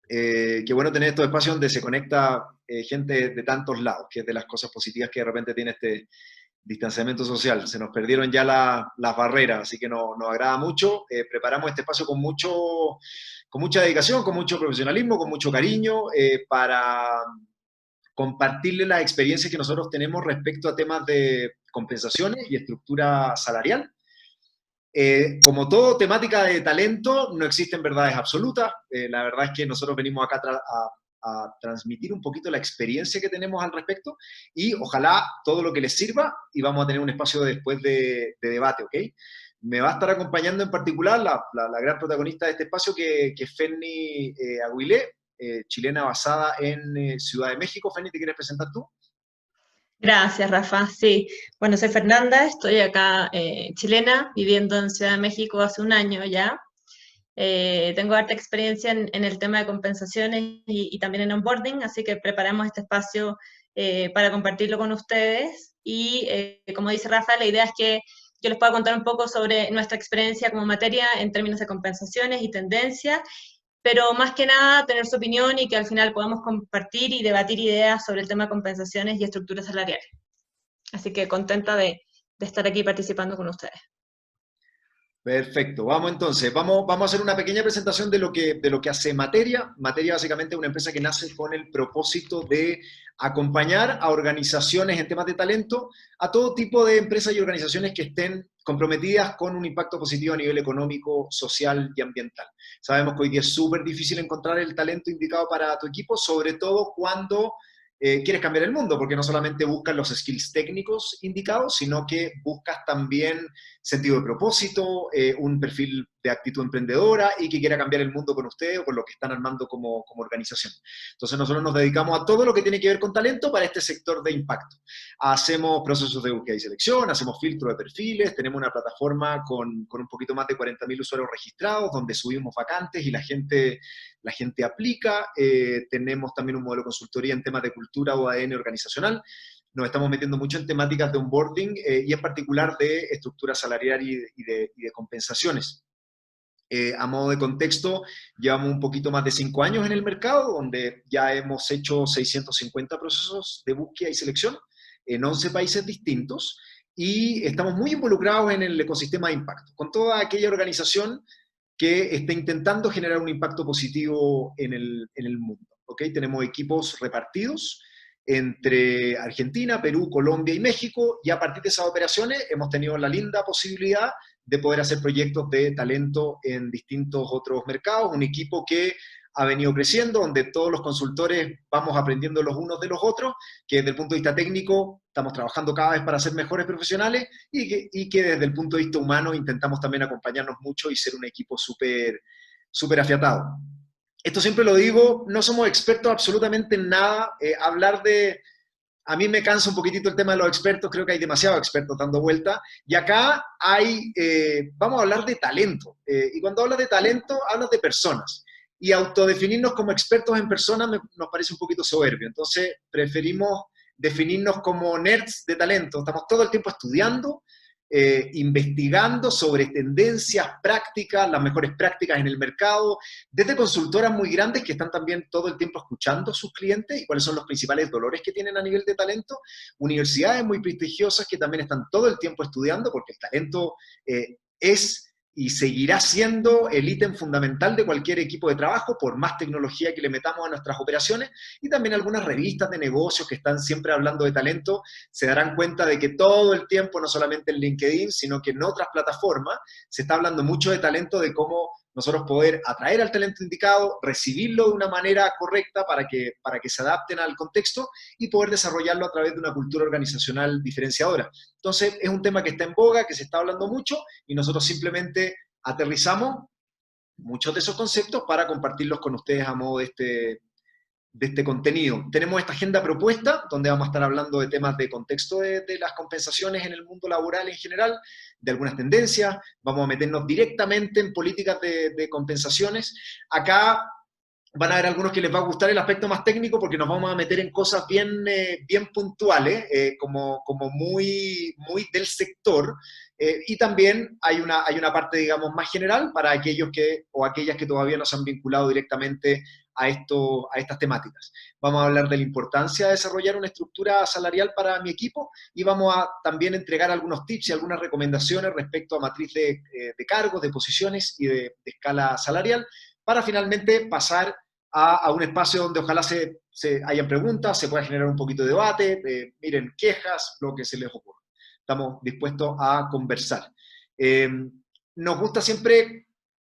Qué bueno tener estos espacios donde se conecta gente de tantos lados, que es de las cosas positivas que de repente tiene este distanciamiento social. Se nos perdieron ya las barreras, así que nos agrada mucho. Preparamos este espacio con mucha dedicación, con mucho profesionalismo, con mucho cariño, para compartirle las experiencias que nosotros tenemos respecto a temas de compensaciones y estructura salarial. Como todo temática de talento, no existen verdades absolutas. La verdad es que nosotros venimos acá a transmitir un poquito la experiencia que tenemos al respecto y ojalá todo lo que les sirva y vamos a tener un espacio después de debate, ¿ok? Me va a estar acompañando en particular la gran protagonista de este espacio que es Fenny Aguilé, chilena basada en Ciudad de México. Fenny, ¿te quieres presentar tú? Gracias, Rafa. Sí, bueno, soy Fernanda, estoy acá chilena, viviendo en Ciudad de México hace un año ya. Tengo harta experiencia en el tema de compensaciones y también en onboarding, así que preparamos este espacio para compartirlo con ustedes. Y como dice Rafa, la idea es que yo les pueda contar un poco sobre nuestra experiencia como materia en términos de compensaciones y tendencias, pero más que nada tener su opinión y que al final podamos compartir y debatir ideas sobre el tema de compensaciones y estructuras salariales. Así que contenta de estar aquí participando con ustedes. Perfecto, vamos entonces, vamos a hacer una pequeña presentación de lo que hace Materia. Materia básicamente es una empresa que nace con el propósito de acompañar a organizaciones en temas de talento, a todo tipo de empresas y organizaciones que estén comprometidas con un impacto positivo a nivel económico, social y ambiental. Sabemos que hoy día es súper difícil encontrar el talento indicado para tu equipo, sobre todo cuando quieres cambiar el mundo, porque no solamente buscas los skills técnicos indicados, sino que buscas también sentido de propósito, un perfil de actitud emprendedora y que quiera cambiar el mundo con usted o con lo que están armando como organización. Entonces nosotros nos dedicamos a todo lo que tiene que ver con talento para este sector de impacto. Hacemos procesos de búsqueda y selección, hacemos filtro de perfiles, tenemos una plataforma con un poquito más de 40.000 usuarios registrados donde subimos vacantes y la gente aplica. Tenemos también un modelo de consultoría en temas de cultura o ADN organizacional. Nos estamos metiendo mucho en temáticas de onboarding y en particular de estructura salarial y de compensaciones. A modo de contexto, llevamos un poquito más de 5 años en el mercado, donde ya hemos hecho 650 procesos de búsqueda y selección en 11 países distintos y estamos muy involucrados en el ecosistema de impacto, con toda aquella organización que esté intentando generar un impacto positivo en el mundo. ¿Okay? Tenemos equipos repartidos entre Argentina, Perú, Colombia y México, y a partir de esas operaciones hemos tenido la linda posibilidad de poder hacer proyectos de talento en distintos otros mercados, un equipo que ha venido creciendo, donde todos los consultores vamos aprendiendo los unos de los otros, que desde el punto de vista técnico estamos trabajando cada vez para ser mejores profesionales y que desde el punto de vista humano intentamos también acompañarnos mucho y ser un equipo súper afiatado. Esto siempre lo digo, no somos expertos absolutamente en nada. A mí me cansa un poquitito el tema de los expertos, creo que hay demasiados expertos dando vuelta. Y acá vamos a hablar de talento. Y cuando hablas de talento, hablas de personas. Y autodefinirnos como expertos en personas nos parece un poquito soberbio. Entonces, preferimos definirnos como nerds de talento. Estamos todo el tiempo estudiando, investigando sobre tendencias, prácticas, las mejores prácticas en el mercado, desde consultoras muy grandes que están también todo el tiempo escuchando a sus clientes y cuáles son los principales dolores que tienen a nivel de talento, universidades muy prestigiosas que también están todo el tiempo estudiando, porque el talento es y seguirá siendo el ítem fundamental de cualquier equipo de trabajo, por más tecnología que le metamos a nuestras operaciones, y también algunas revistas de negocios que están siempre hablando de talento, se darán cuenta de que todo el tiempo, no solamente en LinkedIn, sino que en otras plataformas, se está hablando mucho de talento, de cómo nosotros poder atraer al talento indicado, recibirlo de una manera correcta para que se adapten al contexto y poder desarrollarlo a través de una cultura organizacional diferenciadora. Entonces, es un tema que está en boga, que se está hablando mucho y nosotros simplemente aterrizamos muchos de esos conceptos para compartirlos con ustedes a modo de este contenido. Tenemos esta agenda propuesta, donde vamos a estar hablando de temas de contexto de las compensaciones en el mundo laboral en general, de algunas tendencias, vamos a meternos directamente en políticas de compensaciones. Acá van a haber algunos que les va a gustar el aspecto más técnico porque nos vamos a meter en cosas bien puntuales, como muy del sector, y también hay una parte, digamos, más general para aquellos o aquellas que todavía no se han vinculado directamente a estas temáticas. Vamos a hablar de la importancia de desarrollar una estructura salarial para mi equipo y vamos a también entregar algunos tips y algunas recomendaciones respecto a matriz de cargos, de posiciones y de escala salarial, para finalmente pasar a un espacio donde ojalá se hayan preguntas, se pueda generar un poquito de debate, miren, quejas, lo que se les ocurra. Estamos dispuestos a conversar. Nos gusta siempre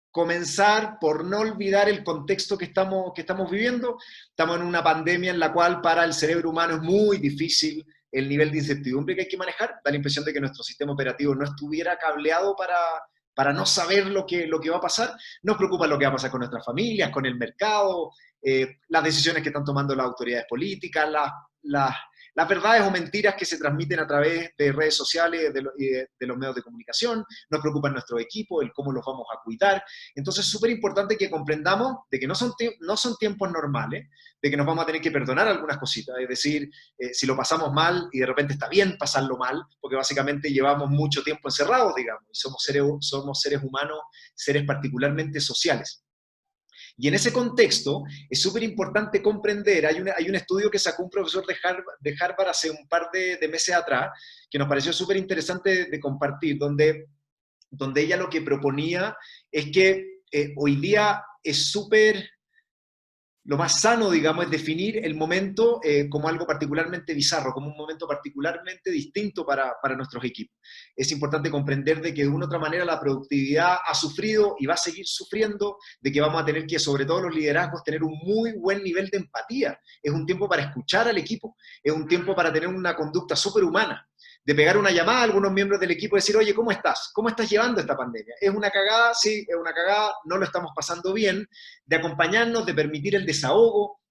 comenzar por no olvidar el contexto que estamos viviendo. Estamos en una pandemia en la cual para el cerebro humano es muy difícil el nivel de incertidumbre que hay que manejar. Da la impresión de que nuestro sistema operativo no estuviera cableado para no saber lo que va a pasar. Nos preocupa lo que va a pasar con nuestras familias, con el mercado, las decisiones que están tomando las autoridades políticas, las verdades o mentiras que se transmiten a través de redes sociales y de los medios de comunicación. Nos preocupan nuestros equipos, el cómo los vamos a cuidar. Entonces es súper importante que comprendamos de que no son tiempos normales, de que nos vamos a tener que perdonar algunas cositas, es decir, si lo pasamos mal y de repente está bien pasarlo mal, porque básicamente llevamos mucho tiempo encerrados, digamos, y somos seres humanos, seres particularmente sociales. Y en ese contexto es súper importante comprender, hay un estudio que sacó un profesor de Harvard hace un par de meses atrás, que nos pareció súper interesante de compartir, donde ella lo que proponía es que hoy día es súper, lo más sano, digamos, es definir el momento como algo particularmente bizarro, como un momento particularmente distinto para nuestros equipos. Es importante comprender de que de una u otra manera la productividad ha sufrido y va a seguir sufriendo, de que vamos a tener que, sobre todo los liderazgos, tener un muy buen nivel de empatía. Es un tiempo para escuchar al equipo, es un tiempo para tener una conducta superhumana, de pegar una llamada a algunos miembros del equipo y decir, oye, ¿cómo estás? ¿Cómo estás llevando esta pandemia? ¿Es una cagada? Sí, es una cagada, no lo estamos pasando bien, de acompañarnos, de permitir el desahogo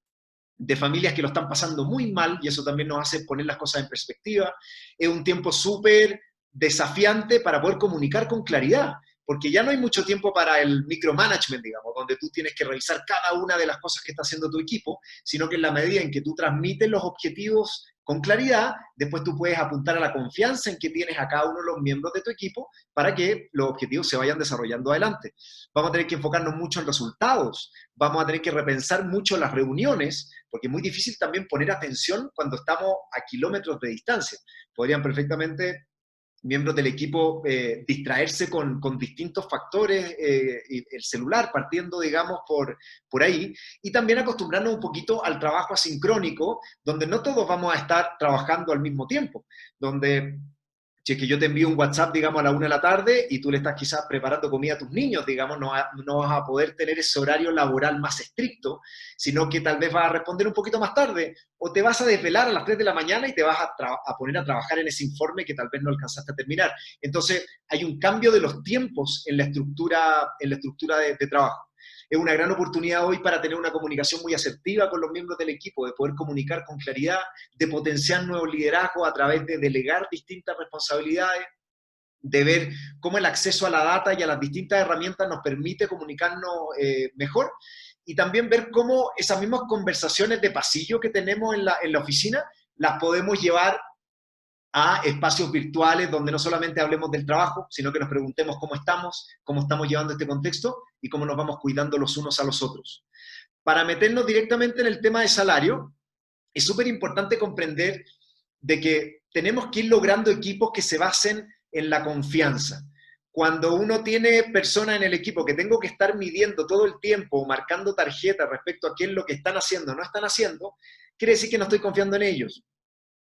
de familias que lo están pasando muy mal, y eso también nos hace poner las cosas en perspectiva. Es un tiempo súper desafiante para poder comunicar con claridad, porque ya no hay mucho tiempo para el micromanagement, digamos, donde tú tienes que revisar cada una de las cosas que está haciendo tu equipo, sino que en la medida en que tú transmites los objetivos con claridad, después tú puedes apuntar a la confianza en que tienes a cada uno de los miembros de tu equipo para que los objetivos se vayan desarrollando adelante. Vamos a tener que enfocarnos mucho en resultados, vamos a tener que repensar mucho las reuniones, porque es muy difícil también poner atención cuando estamos a kilómetros de distancia. Podrían perfectamente miembros del equipo distraerse con distintos factores, el celular partiendo, digamos, por ahí, y también acostumbrarnos un poquito al trabajo asincrónico, donde no todos vamos a estar trabajando al mismo tiempo, donde si es que yo te envío un WhatsApp, digamos, a la 1 de la tarde y tú le estás quizás preparando comida a tus niños, digamos, no vas a poder tener ese horario laboral más estricto, sino que tal vez vas a responder un poquito más tarde o te vas a desvelar a las 3 de la mañana y te vas a poner a trabajar en ese informe que tal vez no alcanzaste a terminar. Entonces, hay un cambio de los tiempos en la estructura de trabajo. Es una gran oportunidad hoy para tener una comunicación muy asertiva con los miembros del equipo, de poder comunicar con claridad, de potenciar nuevos liderazgos a través de delegar distintas responsabilidades, de ver cómo el acceso a la data y a las distintas herramientas nos permite comunicarnos mejor, y también ver cómo esas mismas conversaciones de pasillo que tenemos en la oficina las podemos llevar a espacios virtuales donde no solamente hablemos del trabajo, sino que nos preguntemos cómo estamos llevando este contexto y cómo nos vamos cuidando los unos a los otros. Para meternos directamente en el tema de salario, es súper importante comprender de que tenemos que ir logrando equipos que se basen en la confianza. Cuando uno tiene personas en el equipo que tengo que estar midiendo todo el tiempo, marcando tarjetas respecto a qué es lo que están haciendo o no están haciendo, quiere decir que no estoy confiando en ellos.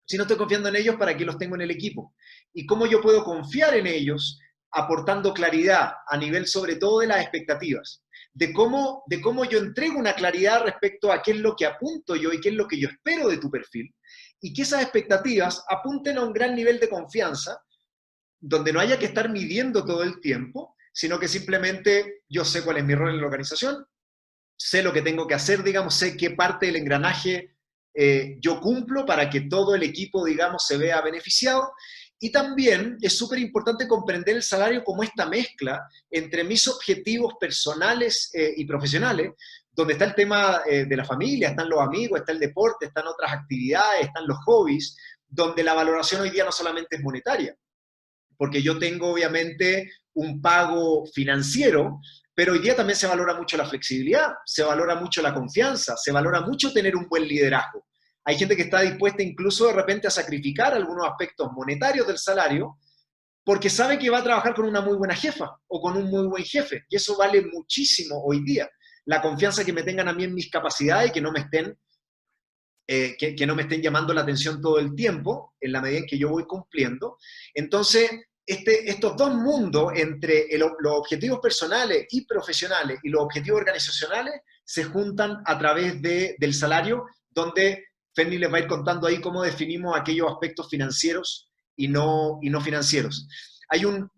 Si no estoy confiando en ellos, ¿para qué los tengo en el equipo? ¿Y cómo yo puedo confiar en ellos aportando claridad a nivel sobre todo de las expectativas? De cómo yo entrego una claridad respecto a qué es lo que apunto yo y qué es lo que yo espero de tu perfil, y que esas expectativas apunten a un gran nivel de confianza, donde no haya que estar midiendo todo el tiempo, sino que simplemente yo sé cuál es mi rol en la organización, sé lo que tengo que hacer, digamos, sé qué parte del engranaje yo cumplo para que todo el equipo, digamos, se vea beneficiado. Y también es súper importante comprender el salario como esta mezcla entre mis objetivos personales y profesionales, donde está el tema de la familia, están los amigos, está el deporte, están otras actividades, están los hobbies, donde la valoración hoy día no solamente es monetaria, porque yo tengo obviamente un pago financiero, Pero hoy día también se valora mucho la flexibilidad, se valora mucho la confianza, se valora mucho tener un buen liderazgo. Hay gente que está dispuesta incluso de repente a sacrificar algunos aspectos monetarios del salario porque sabe que va a trabajar con una muy buena jefa o con un muy buen jefe. Y eso vale muchísimo hoy día. La confianza que me tengan a mí en mis capacidades y que no me estén, que no me estén llamando la atención todo el tiempo, en la medida en que yo voy cumpliendo. Entonces, estos dos mundos, entre los objetivos personales y profesionales y los objetivos organizacionales, se juntan a través del salario, donde Ferni les va a ir contando ahí cómo definimos aquellos aspectos financieros y no financieros. Hay un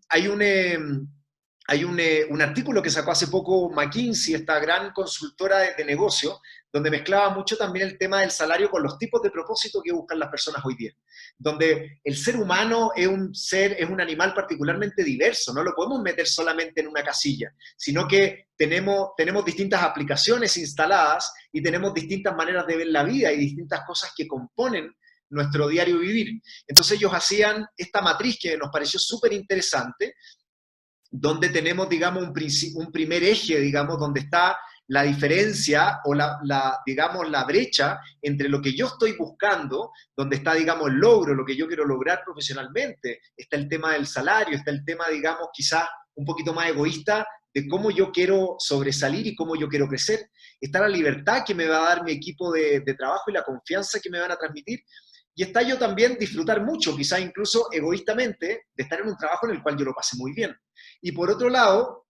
artículo que sacó hace poco McKinsey, esta gran consultora de negocio, donde mezclaba mucho también el tema del salario con los tipos de propósito que buscan las personas hoy día. Donde el ser humano es un animal particularmente diverso, no lo podemos meter solamente en una casilla, sino que tenemos distintas aplicaciones instaladas y tenemos distintas maneras de ver la vida y distintas cosas que componen nuestro diario vivir. Entonces ellos hacían esta matriz que nos pareció súper interesante, donde tenemos, digamos, un primer eje, digamos, donde está la diferencia o digamos, la brecha entre lo que yo estoy buscando, donde está, digamos, el logro, lo que yo quiero lograr profesionalmente, está el tema del salario, está el tema, digamos, quizás un poquito más egoísta de cómo yo quiero sobresalir y cómo yo quiero crecer, está la libertad que me va a dar mi equipo de trabajo y la confianza que me van a transmitir, y está yo también disfrutar mucho, quizás incluso egoístamente, de estar en un trabajo en el cual yo lo pase muy bien. Y por otro lado,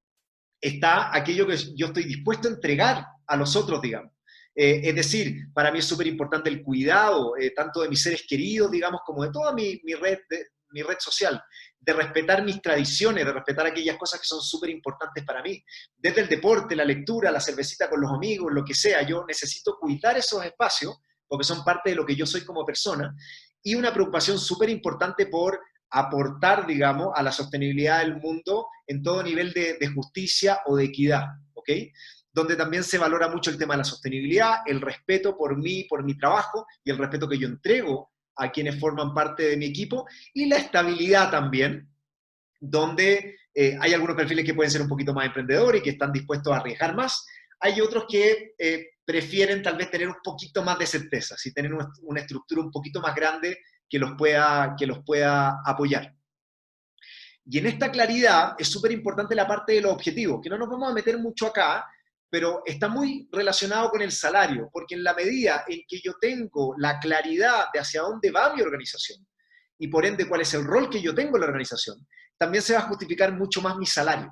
está aquello que yo estoy dispuesto a entregar a los otros, digamos. Es decir, para mí es súper importante el cuidado, tanto de mis seres queridos, digamos, como de toda mi red social, de respetar mis tradiciones, de respetar aquellas cosas que son súper importantes para mí. Desde el deporte, la lectura, la cervecita con los amigos, lo que sea, yo necesito cuidar esos espacios, porque son parte de lo que yo soy como persona, y una preocupación súper importante por aportar, digamos, a la sostenibilidad del mundo en todo nivel de justicia o de equidad, ¿ok? Donde también se valora mucho el tema de la sostenibilidad, el respeto por mí, por mi trabajo y el respeto que yo entrego a quienes forman parte de mi equipo, y la estabilidad también, donde hay algunos perfiles que pueden ser un poquito más emprendedores y que están dispuestos a arriesgar más. Hay otros que prefieren tal vez tener un poquito más de certeza, si tener una estructura un poquito más grande que los pueda apoyar. Y en esta claridad es súper importante la parte de los objetivos, que no nos vamos a meter mucho acá, pero está muy relacionado con el salario, porque en la medida en que yo tengo la claridad de hacia dónde va mi organización, y por ende cuál es el rol que yo tengo en la organización, también se va a justificar mucho más mi salario.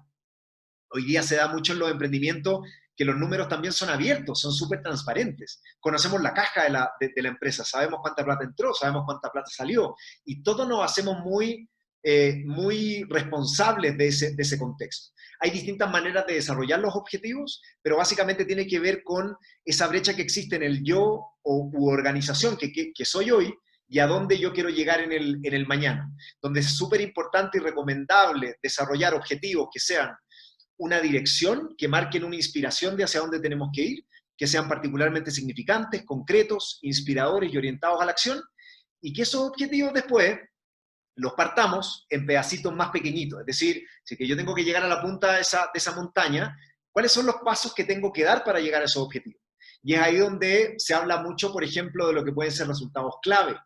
Hoy día se da mucho en los emprendimientos que los números también son abiertos, son súper transparentes. Conocemos la caja de la empresa, sabemos cuánta plata entró, sabemos cuánta plata salió, y todos nos hacemos muy responsables de ese contexto. Hay distintas maneras de desarrollar los objetivos, pero básicamente tiene que ver con esa brecha que existe en el yo u organización que soy hoy, y a dónde yo quiero llegar en el mañana, donde es súper importante y recomendable desarrollar objetivos que sean una dirección, que marquen una inspiración de hacia dónde tenemos que ir, que sean particularmente significantes, concretos, inspiradores y orientados a la acción, y que esos objetivos después los partamos en pedacitos más pequeñitos. Es decir, si que yo tengo que llegar a la punta de esa montaña, ¿cuáles son los pasos que tengo que dar para llegar a esos objetivos? Y es ahí donde se habla mucho, por ejemplo, de lo que pueden ser resultados clave,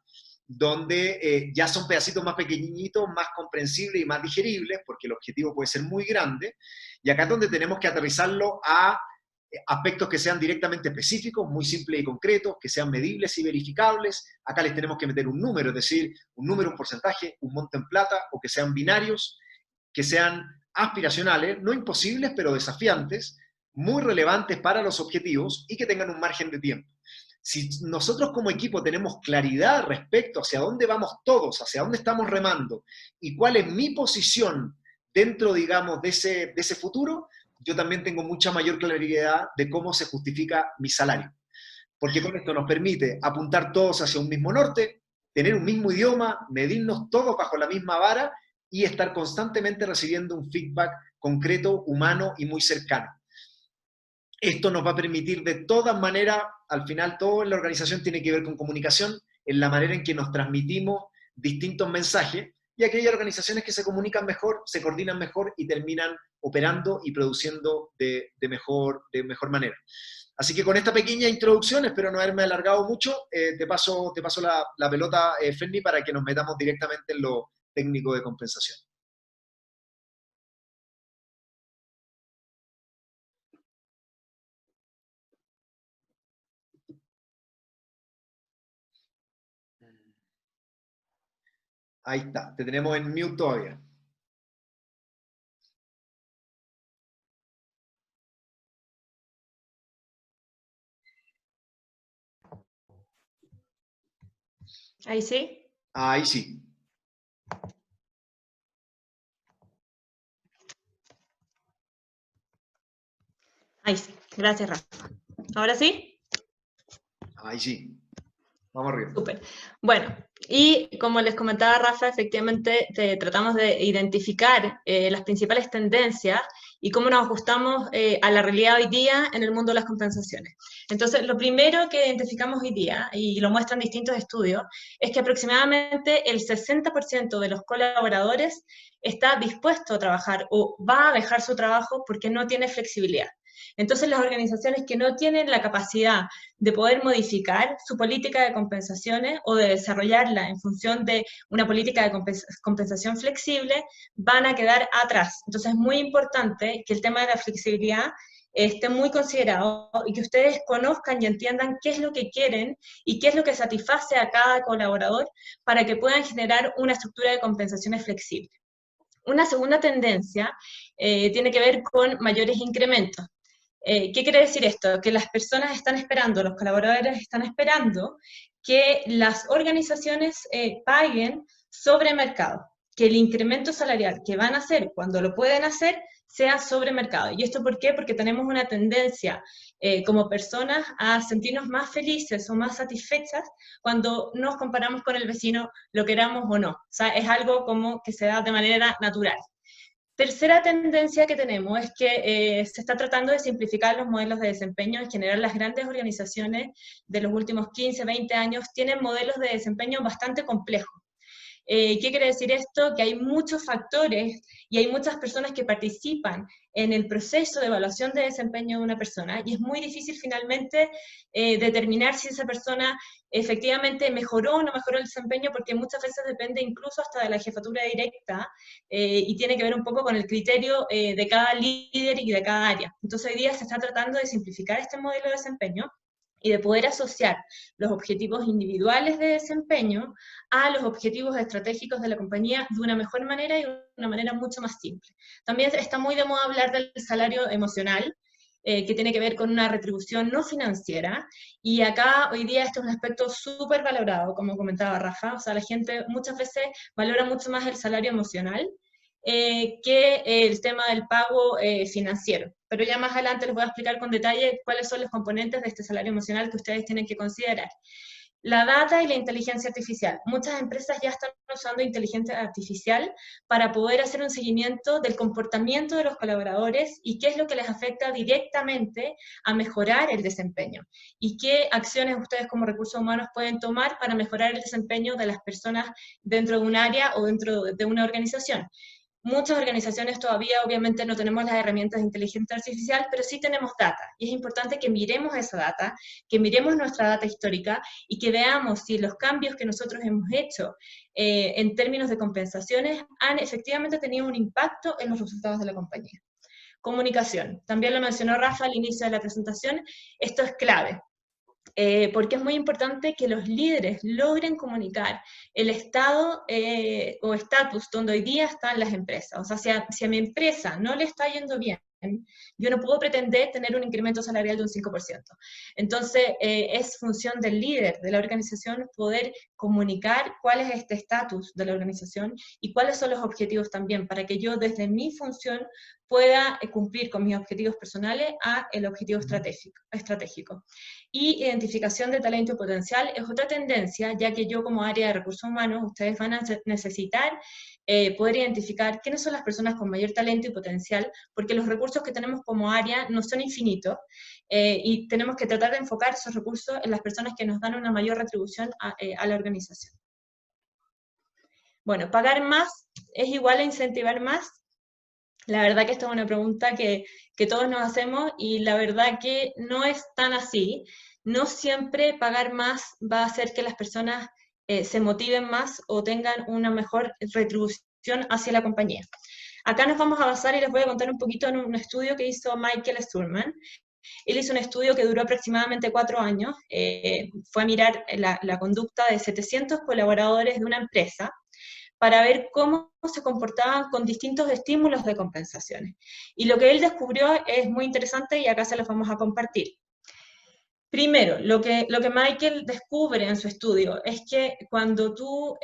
donde ya son pedacitos más pequeñitos, más comprensibles y más digeribles, porque el objetivo puede ser muy grande, y acá es donde tenemos que aterrizarlo a aspectos que sean directamente específicos, muy simples y concretos, que sean medibles y verificables. Acá les tenemos que meter un número, es decir, un número, un porcentaje, un monto en plata, o que sean binarios, que sean aspiracionales, no imposibles, pero desafiantes, muy relevantes para los objetivos y que tengan un margen de tiempo. Si nosotros como equipo tenemos claridad respecto hacia dónde vamos todos, hacia dónde estamos remando y cuál es mi posición dentro, digamos, de ese futuro, yo también tengo mucha mayor claridad de cómo se justifica mi salario. Porque con esto nos permite apuntar todos hacia un mismo norte, tener un mismo idioma, medirnos todos bajo la misma vara y estar constantemente recibiendo un feedback concreto, humano y muy cercano. Esto nos va a permitir de todas maneras, al final todo en la organización tiene que ver con comunicación, en la manera en que nos transmitimos distintos mensajes, y aquellas organizaciones que se comunican mejor, se coordinan mejor y terminan operando y produciendo de mejor manera. Así que con esta pequeña introducción, espero no haberme alargado mucho, te paso la pelota, Ferni, para que nos metamos directamente en lo técnico de compensación. Ahí está, te tenemos en mute todavía. Ahí sí. Ahí sí. Ahí sí. Gracias, Rafa. ¿Ahora sí? Ahí sí. Vamos arriba. Súper. Bueno, y como les comentaba Rafa, efectivamente tratamos de identificar las principales tendencias y cómo nos ajustamos a la realidad hoy día en el mundo de las compensaciones. Entonces, lo primero que identificamos hoy día, y lo muestran distintos estudios, es que aproximadamente el 60% de los colaboradores está dispuesto a trabajar o va a dejar su trabajo porque no tiene flexibilidad. Entonces, las organizaciones que no tienen la capacidad de poder modificar su política de compensaciones o de desarrollarla en función de una política de compensación flexible, van a quedar atrás. Entonces es muy importante que el tema de la flexibilidad esté muy considerado y que ustedes conozcan y entiendan qué es lo que quieren y qué es lo que satisface a cada colaborador para que puedan generar una estructura de compensaciones flexible. Una segunda tendencia tiene que ver con mayores incrementos. ¿Qué quiere decir esto? Que las personas están esperando, los colaboradores están esperando que las organizaciones paguen sobre mercado, que el incremento salarial que van a hacer cuando lo pueden hacer sea sobre mercado. ¿Y esto por qué? Porque tenemos una tendencia como personas a sentirnos más felices o más satisfechas cuando nos comparamos con el vecino, lo queramos o no. O sea, es algo como que se da de manera natural. Tercera tendencia que tenemos es que se está tratando de simplificar los modelos de desempeño. En general, las grandes organizaciones de los últimos 15, 20 años tienen modelos de desempeño bastante complejos. ¿Qué quiere decir esto? Que hay muchos factores y hay muchas personas que participan en el proceso de evaluación de desempeño de una persona y es muy difícil finalmente determinar si esa persona efectivamente mejoró o no mejoró el desempeño, porque muchas veces depende incluso hasta de la jefatura directa y tiene que ver un poco con el criterio de cada líder y de cada área. Entonces hoy día se está tratando de simplificar este modelo de desempeño y de poder asociar los objetivos individuales de desempeño a los objetivos estratégicos de la compañía de una mejor manera y de una manera mucho más simple. También está muy de moda hablar del salario emocional, que tiene que ver con una retribución no financiera, y acá hoy día esto es un aspecto súper valorado, como comentaba Rafa, o sea, la gente muchas veces valora mucho más el salario emocional que el tema del pago financiero. Pero ya más adelante les voy a explicar con detalle cuáles son los componentes de este salario emocional que ustedes tienen que considerar. La data y la inteligencia artificial. Muchas empresas ya están usando inteligencia artificial para poder hacer un seguimiento del comportamiento de los colaboradores y qué es lo que les afecta directamente a mejorar el desempeño y qué acciones ustedes como recursos humanos pueden tomar para mejorar el desempeño de las personas dentro de un área o dentro de una organización. Muchas organizaciones todavía obviamente no tenemos las herramientas de inteligencia artificial, pero sí tenemos data. Y es importante que miremos esa data, que miremos nuestra data histórica y que veamos si los cambios que nosotros hemos hecho en términos de compensaciones han efectivamente tenido un impacto en los resultados de la compañía. Comunicación. También lo mencionó Rafa al inicio de la presentación. Esto es clave. Porque es muy importante que los líderes logren comunicar el estado o estatus donde hoy día están las empresas. O sea, si a mi empresa no le está yendo bien, yo no puedo pretender tener un incremento salarial de un 5%. Entonces, es función del líder de la organización poder comunicar cuál es este estatus de la organización y cuáles son los objetivos también, para que yo desde mi función pueda cumplir con mis objetivos personales a el objetivo estratégico. Y identificación de talento y potencial es otra tendencia, ya que yo como área de recursos humanos, ustedes van a necesitar poder identificar quiénes son las personas con mayor talento y potencial, porque los recursos que tenemos como área no son infinitos y tenemos que tratar de enfocar esos recursos en las personas que nos dan una mayor retribución a la organización. Bueno, pagar más es igual a incentivar más. La verdad que esta es una pregunta que todos nos hacemos y la verdad que no es tan así. No siempre pagar más va a hacer que las personas se motiven más o tengan una mejor retribución hacia la compañía. Acá nos vamos a basar y les voy a contar un poquito en un estudio que hizo Michael Sturman. Él hizo un estudio que duró aproximadamente 4 años, fue a mirar la conducta de 700 colaboradores de una empresa para ver cómo se comportaban con distintos estímulos de compensaciones. Y lo que él descubrió es muy interesante y acá se los vamos a compartir. Primero, lo que Michael descubre en su estudio es que cuando tú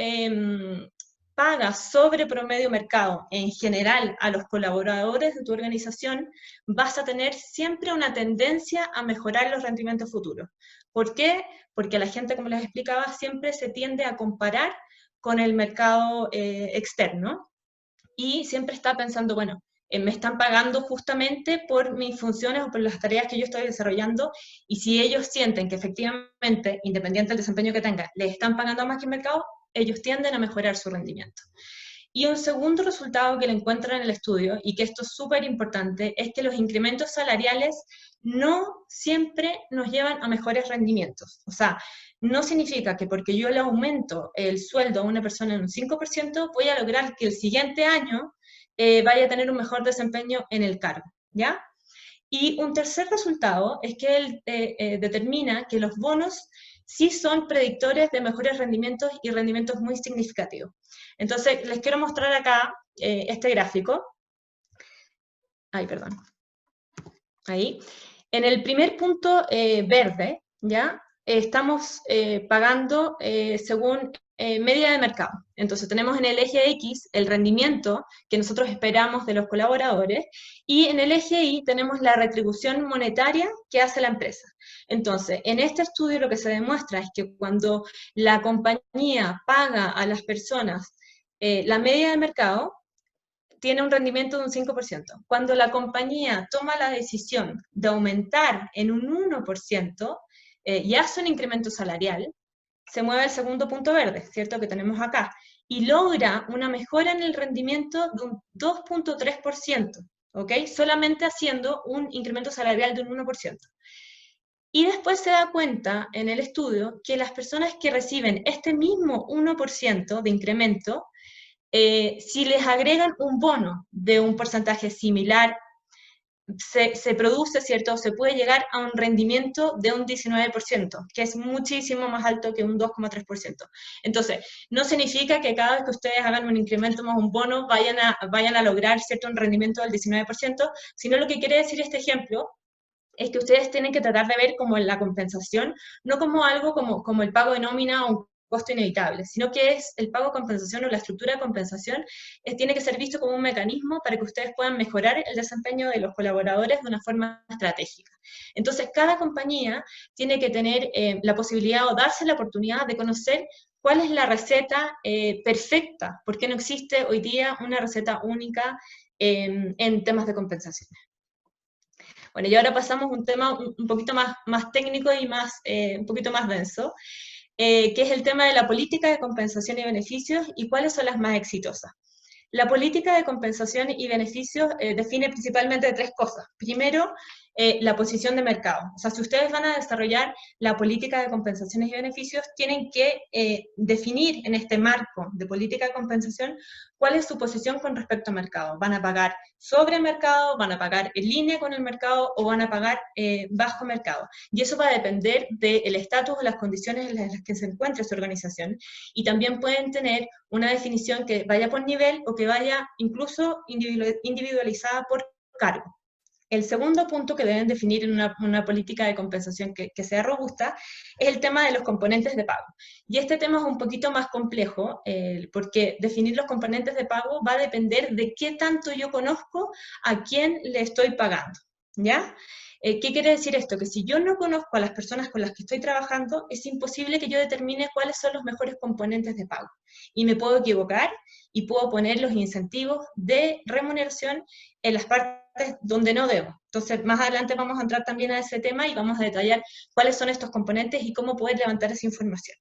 pagas sobre promedio mercado en general a los colaboradores de tu organización, vas a tener siempre una tendencia a mejorar los rendimientos futuros. ¿Por qué? Porque la gente, como les explicaba, siempre se tiende a comparar con el mercado externo y siempre está pensando, bueno, me están pagando justamente por mis funciones o por las tareas que yo estoy desarrollando, y si ellos sienten que efectivamente, independiente del desempeño que tengan, les están pagando más que el mercado, ellos tienden a mejorar su rendimiento. Y un segundo resultado que le encuentran en el estudio, y que esto es súper importante, es que los incrementos salariales no siempre nos llevan a mejores rendimientos. O sea, no significa que porque yo le aumento el sueldo a una persona en un 5%, voy a lograr que el siguiente año vaya a tener un mejor desempeño en el cargo, ¿ya? Y un tercer resultado es que él determina que los bonos sí son predictores de mejores rendimientos y rendimientos muy significativos. Entonces, les quiero mostrar acá este gráfico. Ay, perdón. Ahí. En el primer punto verde, ¿ya? Estamos pagando según media de mercado. Entonces tenemos en el eje X el rendimiento que nosotros esperamos de los colaboradores y en el eje Y tenemos la retribución monetaria que hace la empresa. Entonces, en este estudio lo que se demuestra es que cuando la compañía paga a las personas la media de mercado, tiene un rendimiento de un 5%. Cuando la compañía toma la decisión de aumentar en un 1% y hace un incremento salarial, se mueve el segundo punto verde, ¿cierto? Que tenemos acá, y logra una mejora en el rendimiento de un 2.3%, ¿ok? Solamente haciendo un incremento salarial de un 1%. Y después se da cuenta en el estudio que las personas que reciben este mismo 1% de incremento, si les agregan un bono de un porcentaje similar, se produce, ¿cierto? Se puede llegar a un rendimiento de un 19%, que es muchísimo más alto que un 2,3%. Entonces, no significa que cada vez que ustedes hagan un incremento más un bono vayan a lograr, ¿cierto?, un rendimiento del 19%, sino lo que quiere decir este ejemplo es que ustedes tienen que tratar de ver como la compensación, no como algo como el pago de nómina o un costo inevitable, sino que es el pago de compensación o la estructura de compensación tiene que ser visto como un mecanismo para que ustedes puedan mejorar el desempeño de los colaboradores de una forma estratégica. Entonces, cada compañía tiene que tener la posibilidad o darse la oportunidad de conocer cuál es la receta perfecta, porque no existe hoy día una receta única en temas de compensación. Bueno, y ahora pasamos a un tema un poquito más técnico y un poquito más denso, que es el tema de la política de compensación y beneficios y cuáles son las más exitosas. La política de compensación y beneficios define principalmente 3 cosas. Primero, la posición de mercado. O sea, si ustedes van a desarrollar la política de compensaciones y beneficios, tienen que definir en este marco de política de compensación cuál es su posición con respecto al mercado. ¿Van a pagar sobre mercado, van a pagar en línea con el mercado o van a pagar bajo mercado? Y eso va a depender del estatus o las condiciones en las que se encuentre su organización. Y también pueden tener una definición que vaya por nivel o que vaya incluso individualizada por cargo. El segundo punto que deben definir en una política de compensación que sea robusta es el tema de los componentes de pago. Y este tema es un poquito más complejo porque definir los componentes de pago va a depender de qué tanto yo conozco a quién le estoy pagando, ¿ya? ¿Qué quiere decir esto? Que si yo no conozco a las personas con las que estoy trabajando, es imposible que yo determine cuáles son los mejores componentes de pago. Y me puedo equivocar y puedo poner los incentivos de remuneración en las partes donde no debo. Entonces, más adelante vamos a entrar también a ese tema y vamos a detallar cuáles son estos componentes y cómo poder levantar esa información.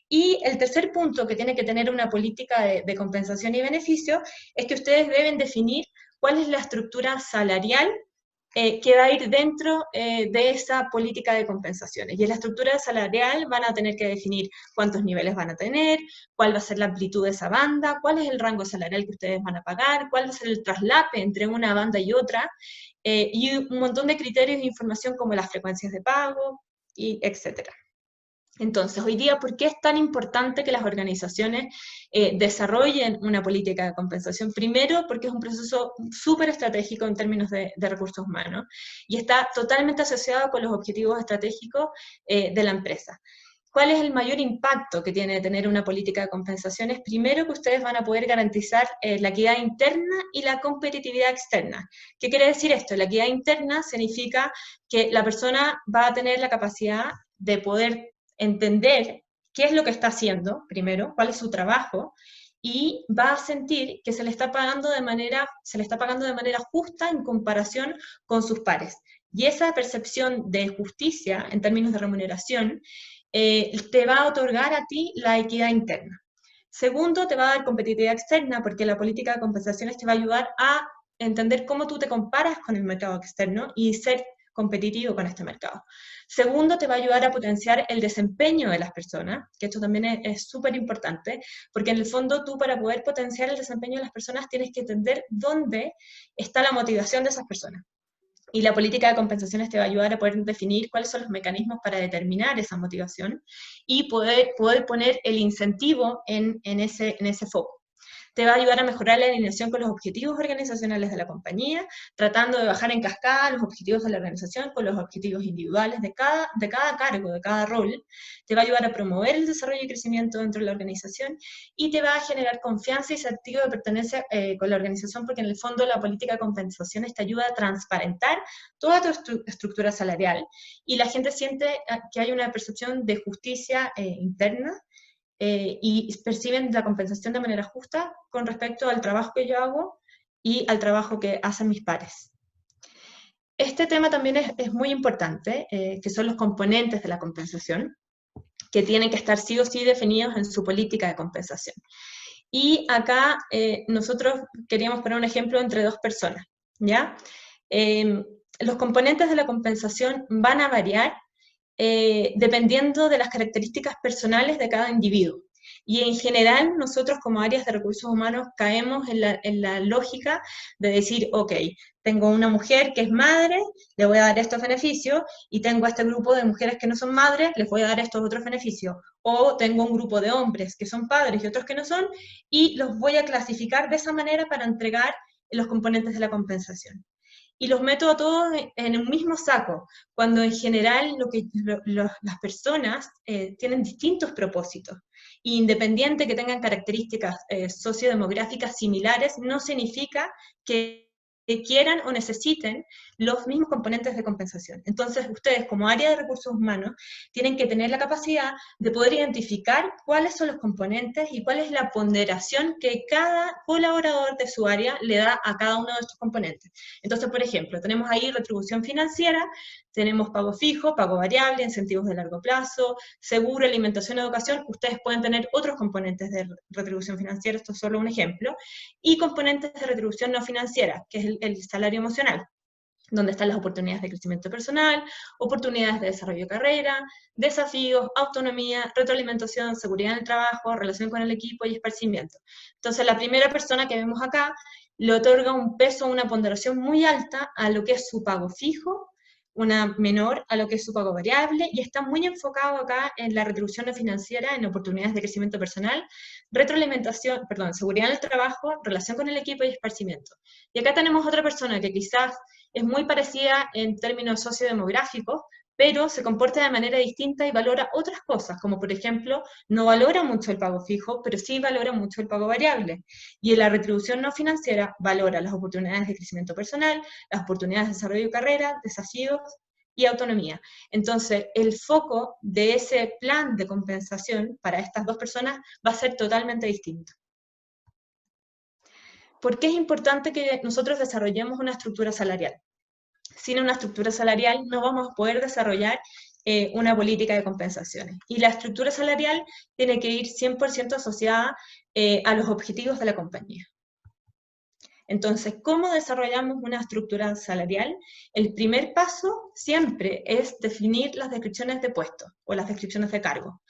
Y el tercer punto que tiene que tener una política de compensación y beneficio es que ustedes deben definir cuál es la estructura salarial que va a ir dentro de esa política de compensaciones. Y en la estructura salarial van a tener que definir cuántos niveles van a tener, cuál va a ser la amplitud de esa banda, cuál es el rango salarial que ustedes van a pagar, cuál va a ser el traslape entre una banda y otra, y un montón de criterios e información como las frecuencias de pago, y etcétera. Entonces, hoy día, ¿por qué es tan importante que las organizaciones desarrollen una política de compensación? Primero, porque es un proceso súper estratégico en términos de recursos humanos y está totalmente asociado con los objetivos estratégicos de la empresa. ¿Cuál es el mayor impacto que tiene tener una política de compensaciones? Primero, que ustedes van a poder garantizar la equidad interna y la competitividad externa. ¿Qué quiere decir esto? La equidad interna significa que la persona va a tener la capacidad de poder entender qué es lo que está haciendo, primero, cuál es su trabajo, y va a sentir que se le está pagando de manera justa en comparación con sus pares. Y esa percepción de justicia en términos de remuneración te va a otorgar a ti la equidad interna. Segundo, te va a dar competitividad externa, porque la política de compensaciones te va a ayudar a entender cómo tú te comparas con el mercado externo y ser competitivo con este mercado. Segundo, te va a ayudar a potenciar el desempeño de las personas, que esto también es súper importante, porque en el fondo tú, para poder potenciar el desempeño de las personas, tienes que entender dónde está la motivación de esas personas. Y la política de compensaciones te va a ayudar a poder definir cuáles son los mecanismos para determinar esa motivación y poder poner el incentivo en ese foco. Te va a ayudar a mejorar la alineación con los objetivos organizacionales de la compañía, tratando de bajar en cascada los objetivos de la organización con los objetivos individuales de cada cargo, de cada rol. Te va a ayudar a promover el desarrollo y crecimiento dentro de la organización y te va a generar confianza y sentido de pertenencia con la organización, porque en el fondo la política de compensaciones te ayuda a transparentar toda tu estructura salarial y la gente siente que hay una percepción de justicia interna, y perciben la compensación de manera justa con respecto al trabajo que yo hago y al trabajo que hacen mis pares. Este tema también es muy importante, que son los componentes de la compensación, que tienen que estar sí o sí definidos en su política de compensación. Y acá nosotros queríamos poner un ejemplo entre dos personas, ¿ya? Los componentes de la compensación van a variar dependiendo de las características personales de cada individuo. Y en general, nosotros como áreas de recursos humanos caemos en la lógica de decir, ok, tengo una mujer que es madre, le voy a dar estos beneficios, y tengo a este grupo de mujeres que no son madres, les voy a dar estos otros beneficios. O tengo un grupo de hombres que son padres y otros que no son, y los voy a clasificar de esa manera para entregar los componentes de la compensación. Y los meto a todos en un mismo saco, cuando en general las personas tienen distintos propósitos. Y independiente que tengan características sociodemográficas similares, no significa que quieran o necesiten los mismos componentes de compensación. Entonces, ustedes como área de recursos humanos tienen que tener la capacidad de poder identificar cuáles son los componentes y cuál es la ponderación que cada colaborador de su área le da a cada uno de estos componentes. Entonces, por ejemplo, tenemos ahí retribución financiera, tenemos pago fijo, pago variable, incentivos de largo plazo, seguro, alimentación, educación. Ustedes pueden tener otros componentes de retribución financiera, esto es solo un ejemplo, y componentes de retribución no financiera, que es el salario emocional, donde están las oportunidades de crecimiento personal, oportunidades de desarrollo de carrera, desafíos, autonomía, retroalimentación, seguridad en el trabajo, relación con el equipo y esparcimiento. Entonces, la primera persona que vemos acá le otorga un peso, una ponderación muy alta a lo que es su pago fijo, una menor a lo que es su pago variable, y está muy enfocado acá en la retribución no financiera, en oportunidades de crecimiento personal, retroalimentación, perdón, seguridad en el trabajo, relación con el equipo y esparcimiento. Y acá tenemos otra persona que quizás es muy parecida en términos sociodemográficos, pero se comporta de manera distinta y valora otras cosas, como por ejemplo, no valora mucho el pago fijo, pero sí valora mucho el pago variable. Y en la retribución no financiera valora las oportunidades de crecimiento personal, las oportunidades de desarrollo de carrera, desafíos y autonomía. Entonces, el foco de ese plan de compensación para estas dos personas va a ser totalmente distinto. ¿Por qué es importante que nosotros desarrollemos una estructura salarial? Sin una estructura salarial no vamos a poder desarrollar una política de compensaciones. Y la estructura salarial tiene que ir 100% asociada a los objetivos de la compañía. Entonces, ¿cómo desarrollamos una estructura salarial? El primer paso siempre es definir las descripciones de puestos o las descripciones de cargo.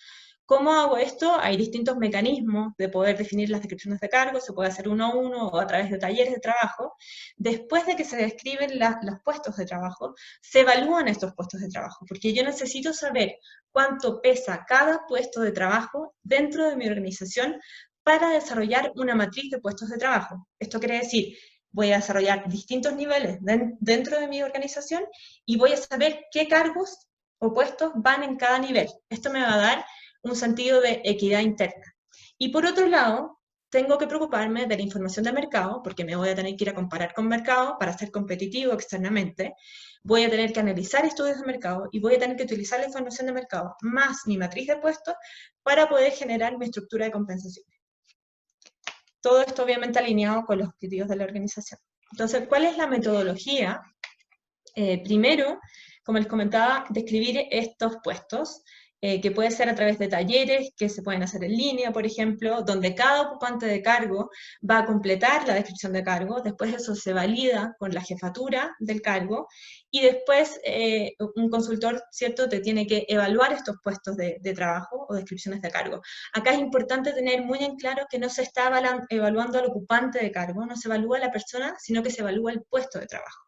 ¿Cómo hago esto? Hay distintos mecanismos de poder definir las descripciones de cargo, se puede hacer uno a uno o a través de talleres de trabajo. Después de que se describen los puestos de trabajo, se evalúan estos puestos de trabajo, porque yo necesito saber cuánto pesa cada puesto de trabajo dentro de mi organización para desarrollar una matriz de puestos de trabajo. Esto quiere decir, voy a desarrollar distintos niveles dentro de mi organización y voy a saber qué cargos o puestos van en cada nivel. Esto me va a dar un sentido de equidad interna. Y por otro lado, tengo que preocuparme de la información de mercado, porque me voy a tener que ir a comparar con mercado para ser competitivo externamente. Voy a tener que analizar estudios de mercado y voy a tener que utilizar la información de mercado más mi matriz de puestos para poder generar mi estructura de compensaciones. Todo esto obviamente alineado con los objetivos de la organización. Entonces, ¿cuál es la metodología? Primero, como les comentaba, describir estos puestos, que puede ser a través de talleres que se pueden hacer en línea, por ejemplo, donde cada ocupante de cargo va a completar la descripción de cargo, después eso se valida con la jefatura del cargo, y después un consultor, ¿cierto?, te tiene que evaluar estos puestos de trabajo o descripciones de cargo. Acá es importante tener muy en claro que no se está evaluando al ocupante de cargo, no se evalúa a la persona, sino que se evalúa el puesto de trabajo.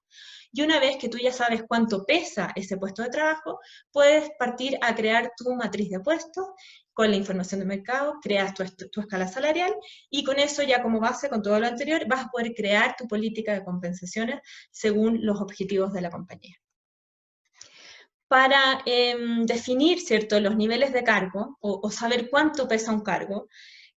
Y una vez que tú ya sabes cuánto pesa ese puesto de trabajo, puedes partir a crear tu matriz de puestos con la información de mercado, creas tu escala salarial, y con eso ya como base, con todo lo anterior, vas a poder crear tu política de compensaciones según los objetivos de la compañía. Para definir, ¿cierto?, los niveles de cargo, o saber cuánto pesa un cargo,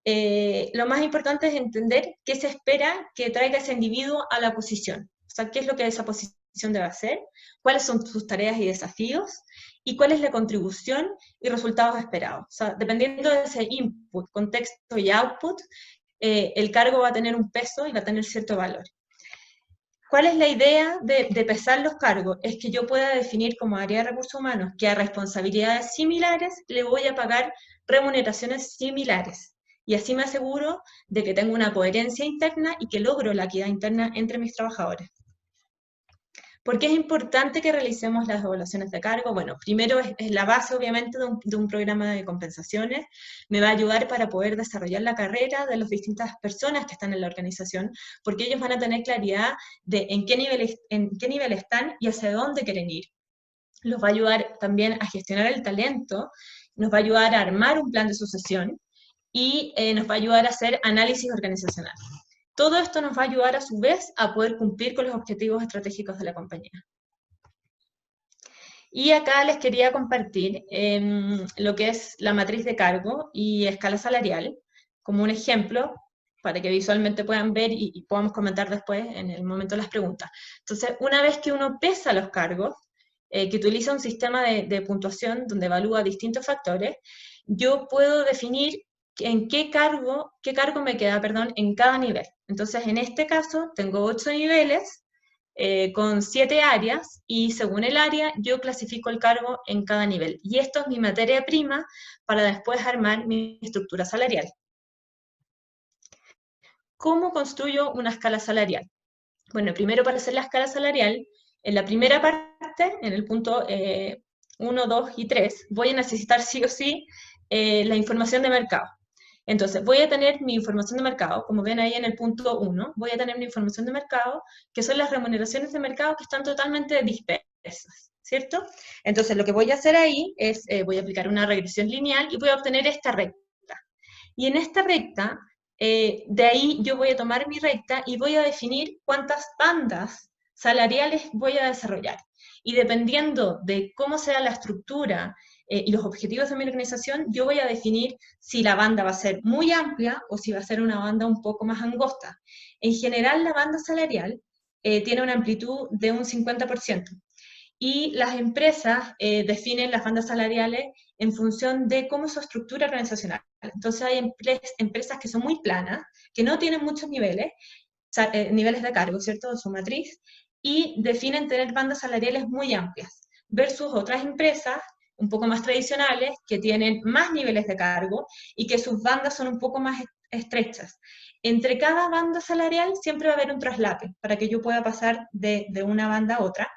lo más importante es entender qué se espera que traiga ese individuo a la posición. O sea, qué es lo que esa posición debe hacer, cuáles son sus tareas y desafíos, y cuál es la contribución y resultados esperados. O sea, dependiendo de ese input, contexto y output, el cargo va a tener un peso y va a tener cierto valor. ¿Cuál es la idea de pesar los cargos? Es que yo pueda definir como área de recursos humanos que a responsabilidades similares le voy a pagar remuneraciones similares. Y así me aseguro de que tengo una coherencia interna y que logro la equidad interna entre mis trabajadores. ¿Por qué es importante que realicemos las evaluaciones de cargo? Bueno, primero es la base, obviamente, de un programa de compensaciones. Me va a ayudar para poder desarrollar la carrera de las distintas personas que están en la organización, porque ellos van a tener claridad de en qué nivel están y hacia dónde quieren ir. Los va a ayudar también a gestionar el talento, nos va a ayudar a armar un plan de sucesión y nos va a ayudar a hacer análisis organizacional. Todo esto nos va a ayudar a su vez a poder cumplir con los objetivos estratégicos de la compañía. Y acá les quería compartir lo que es la matriz de cargo y escala salarial, como un ejemplo, para que visualmente puedan ver y podamos comentar después en el momento de las preguntas. Entonces, una vez que uno pesa los cargos, que utiliza un sistema de puntuación donde evalúa distintos factores, yo puedo definir en qué cargo me queda, en cada nivel. Entonces, en este caso, tengo 8 niveles con 7 áreas, y según el área, yo clasifico el cargo en cada nivel. Y esto es mi materia prima para después armar mi estructura salarial. ¿Cómo construyo una escala salarial? Bueno, primero, para hacer la escala salarial, en la primera parte, en el punto 1, 2 y 3, voy a necesitar sí o sí la información de mercado. Entonces, voy a tener mi información de mercado, como ven ahí en el punto 1, voy a tener mi información de mercado, que son las remuneraciones de mercado que están totalmente dispersas, ¿cierto? Entonces, lo que voy a hacer ahí es, voy a aplicar una regresión lineal y voy a obtener esta recta. Y en esta recta, de ahí yo voy a tomar mi recta y voy a definir cuántas bandas salariales voy a desarrollar. Y dependiendo de cómo sea la estructura y los objetivos de mi organización, yo voy a definir si la banda va a ser muy amplia o si va a ser una banda un poco más angosta. En general, la banda salarial tiene una amplitud de un 50%. Y las empresas definen las bandas salariales en función de cómo es su estructura organizacional. Entonces hay empresas que son muy planas, que no tienen muchos niveles de cargo, ¿cierto?, de su matriz, y definen tener bandas salariales muy amplias, versus otras empresas un poco más tradicionales, que tienen más niveles de cargo y que sus bandas son un poco más estrechas. Entre cada banda salarial siempre va a haber un traslape para que yo pueda pasar de una banda a otra.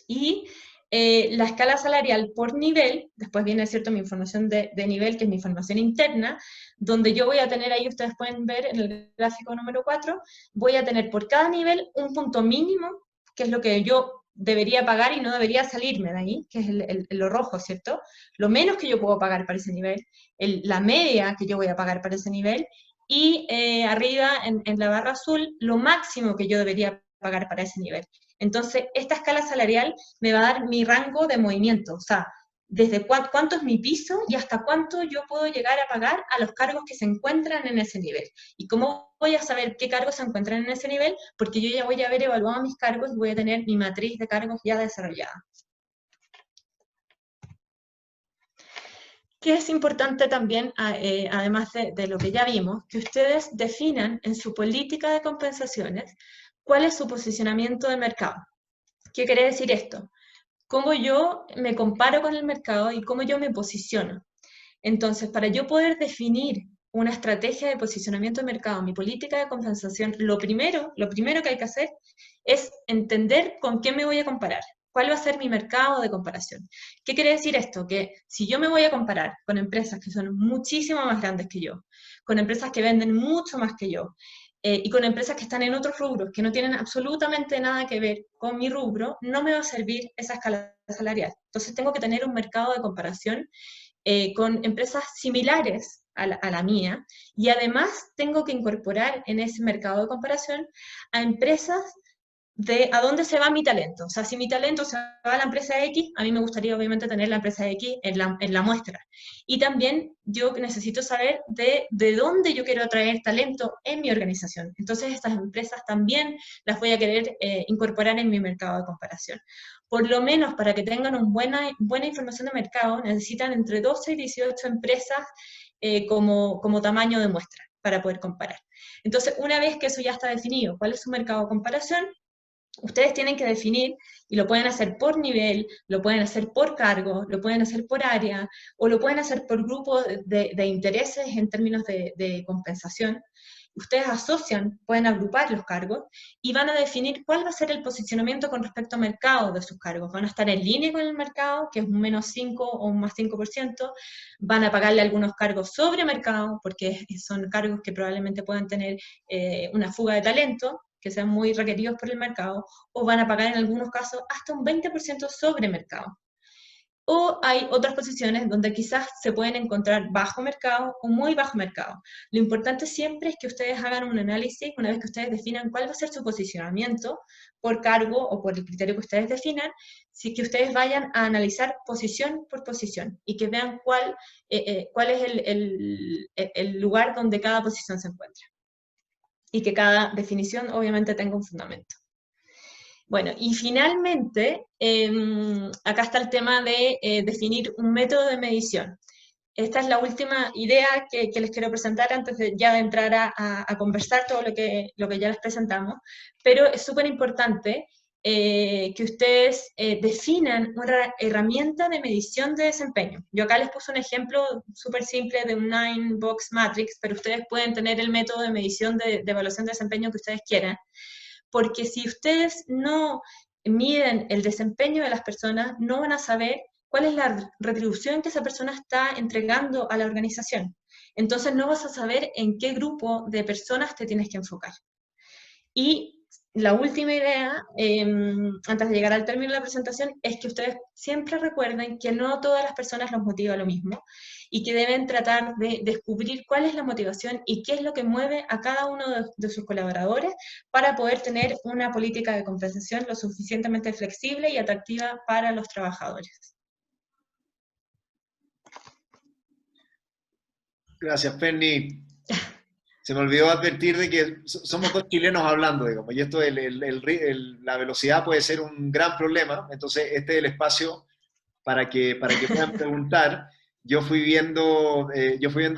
Y la escala salarial por nivel, después viene, ¿cierto?, mi información de nivel, que es mi información interna, donde yo voy a tener, ahí ustedes pueden ver en el gráfico número 4, voy a tener por cada nivel un punto mínimo, que es lo que yo debería pagar y no debería salirme de ahí, que es lo rojo, ¿cierto? Lo menos que yo puedo pagar para ese nivel, la media que yo voy a pagar para ese nivel, y arriba en la barra azul, lo máximo que yo debería pagar para ese nivel. Entonces, esta escala salarial me va a dar mi rango de movimiento, o sea, desde cuánto es mi piso y hasta cuánto yo puedo llegar a pagar a los cargos que se encuentran en ese nivel. ¿Y cómo voy a saber qué cargos se encuentran en ese nivel? Porque yo ya voy a haber evaluado mis cargos y voy a tener mi matriz de cargos ya desarrollada. ¿Qué es importante también, además de lo que ya vimos? Que ustedes definan en su política de compensaciones cuál es su posicionamiento de mercado. ¿Qué quiere decir esto? Cómo yo me comparo con el mercado y cómo yo me posiciono. Entonces, para yo poder definir una estrategia de posicionamiento de mercado, mi política de compensación, lo primero que hay que hacer es entender con qué me voy a comparar. ¿Cuál va a ser mi mercado de comparación? ¿Qué quiere decir esto? Que si yo me voy a comparar con empresas que son muchísimo más grandes que yo, con empresas que venden mucho más que yo, y con empresas que están en otros rubros que no tienen absolutamente nada que ver con mi rubro, no me va a servir esa escala salarial. Entonces tengo que tener un mercado de comparación con empresas similares a la mía, y además tengo que incorporar en ese mercado de comparación a empresas de a dónde se va mi talento. O sea, si mi talento se va a la empresa X, a mí me gustaría obviamente tener la empresa X en la muestra. Y también yo necesito saber de dónde yo quiero atraer talento en mi organización. Entonces estas empresas también las voy a querer incorporar en mi mercado de comparación. Por lo menos para que tengan una buena información de mercado, necesitan entre 12 y 18 empresas como tamaño de muestra para poder comparar. Entonces, una vez que eso ya está definido, cuál es su mercado de comparación, ustedes tienen que definir, y lo pueden hacer por nivel, lo pueden hacer por cargo, lo pueden hacer por área, o lo pueden hacer por grupo de intereses en términos de compensación. Ustedes asocian, pueden agrupar los cargos y van a definir cuál va a ser el posicionamiento con respecto al mercado de sus cargos. Van a estar en línea con el mercado, que es un menos 5 o un más 5%, van a pagarle algunos cargos sobre mercado, porque son cargos que probablemente puedan tener una fuga de talento, que sean muy requeridos por el mercado, o van a pagar en algunos casos hasta un 20% sobre mercado. O hay otras posiciones donde quizás se pueden encontrar bajo mercado o muy bajo mercado. Lo importante siempre es que ustedes hagan un análisis, una vez que ustedes definan cuál va a ser su posicionamiento por cargo o por el criterio que ustedes definan, si que ustedes vayan a analizar posición por posición y que vean cuál es el lugar donde cada posición se encuentra. Y que cada definición obviamente tenga un fundamento. Bueno, y finalmente, acá está el tema de definir un método de medición. Esta es la última idea que les quiero presentar antes de ya de entrar a conversar todo lo que ya les presentamos, pero es súper importante que ustedes definan una herramienta de medición de desempeño. Yo acá les puse un ejemplo súper simple de un 9-box matrix, pero ustedes pueden tener el método de medición de evaluación de desempeño que ustedes quieran, porque si ustedes no miden el desempeño de las personas, no van a saber cuál es la retribución que esa persona está entregando a la organización. Entonces no vas a saber en qué grupo de personas te tienes que enfocar. Y la última idea, antes de llegar al término de la presentación, es que ustedes siempre recuerden que no todas las personas los motiva lo mismo y que deben tratar de descubrir cuál es la motivación y qué es lo que mueve a cada uno de sus colaboradores para poder tener una política de compensación lo suficientemente flexible y atractiva para los trabajadores. Gracias, Penny. Se me olvidó advertir de que somos dos chilenos hablando, digamos, y esto, la velocidad puede ser un gran problema, entonces este es el espacio para que puedan preguntar. Yo fui viendo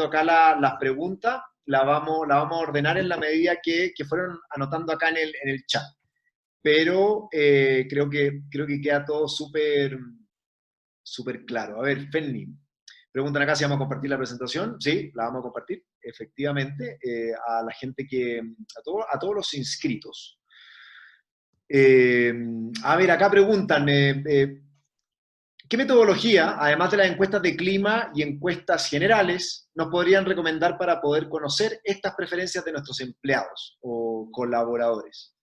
acá las preguntas, la vamos a ordenar en la medida que fueron anotando acá en el chat, pero creo que queda todo súper claro. A ver, Penny, Preguntan acá si vamos a compartir la presentación. Sí, la vamos a compartir, efectivamente, a la gente a todos los inscritos. A ver, acá preguntan, ¿qué metodología, además de las encuestas de clima y encuestas generales, nos podrían recomendar para poder conocer estas preferencias de nuestros empleados o colaboradores?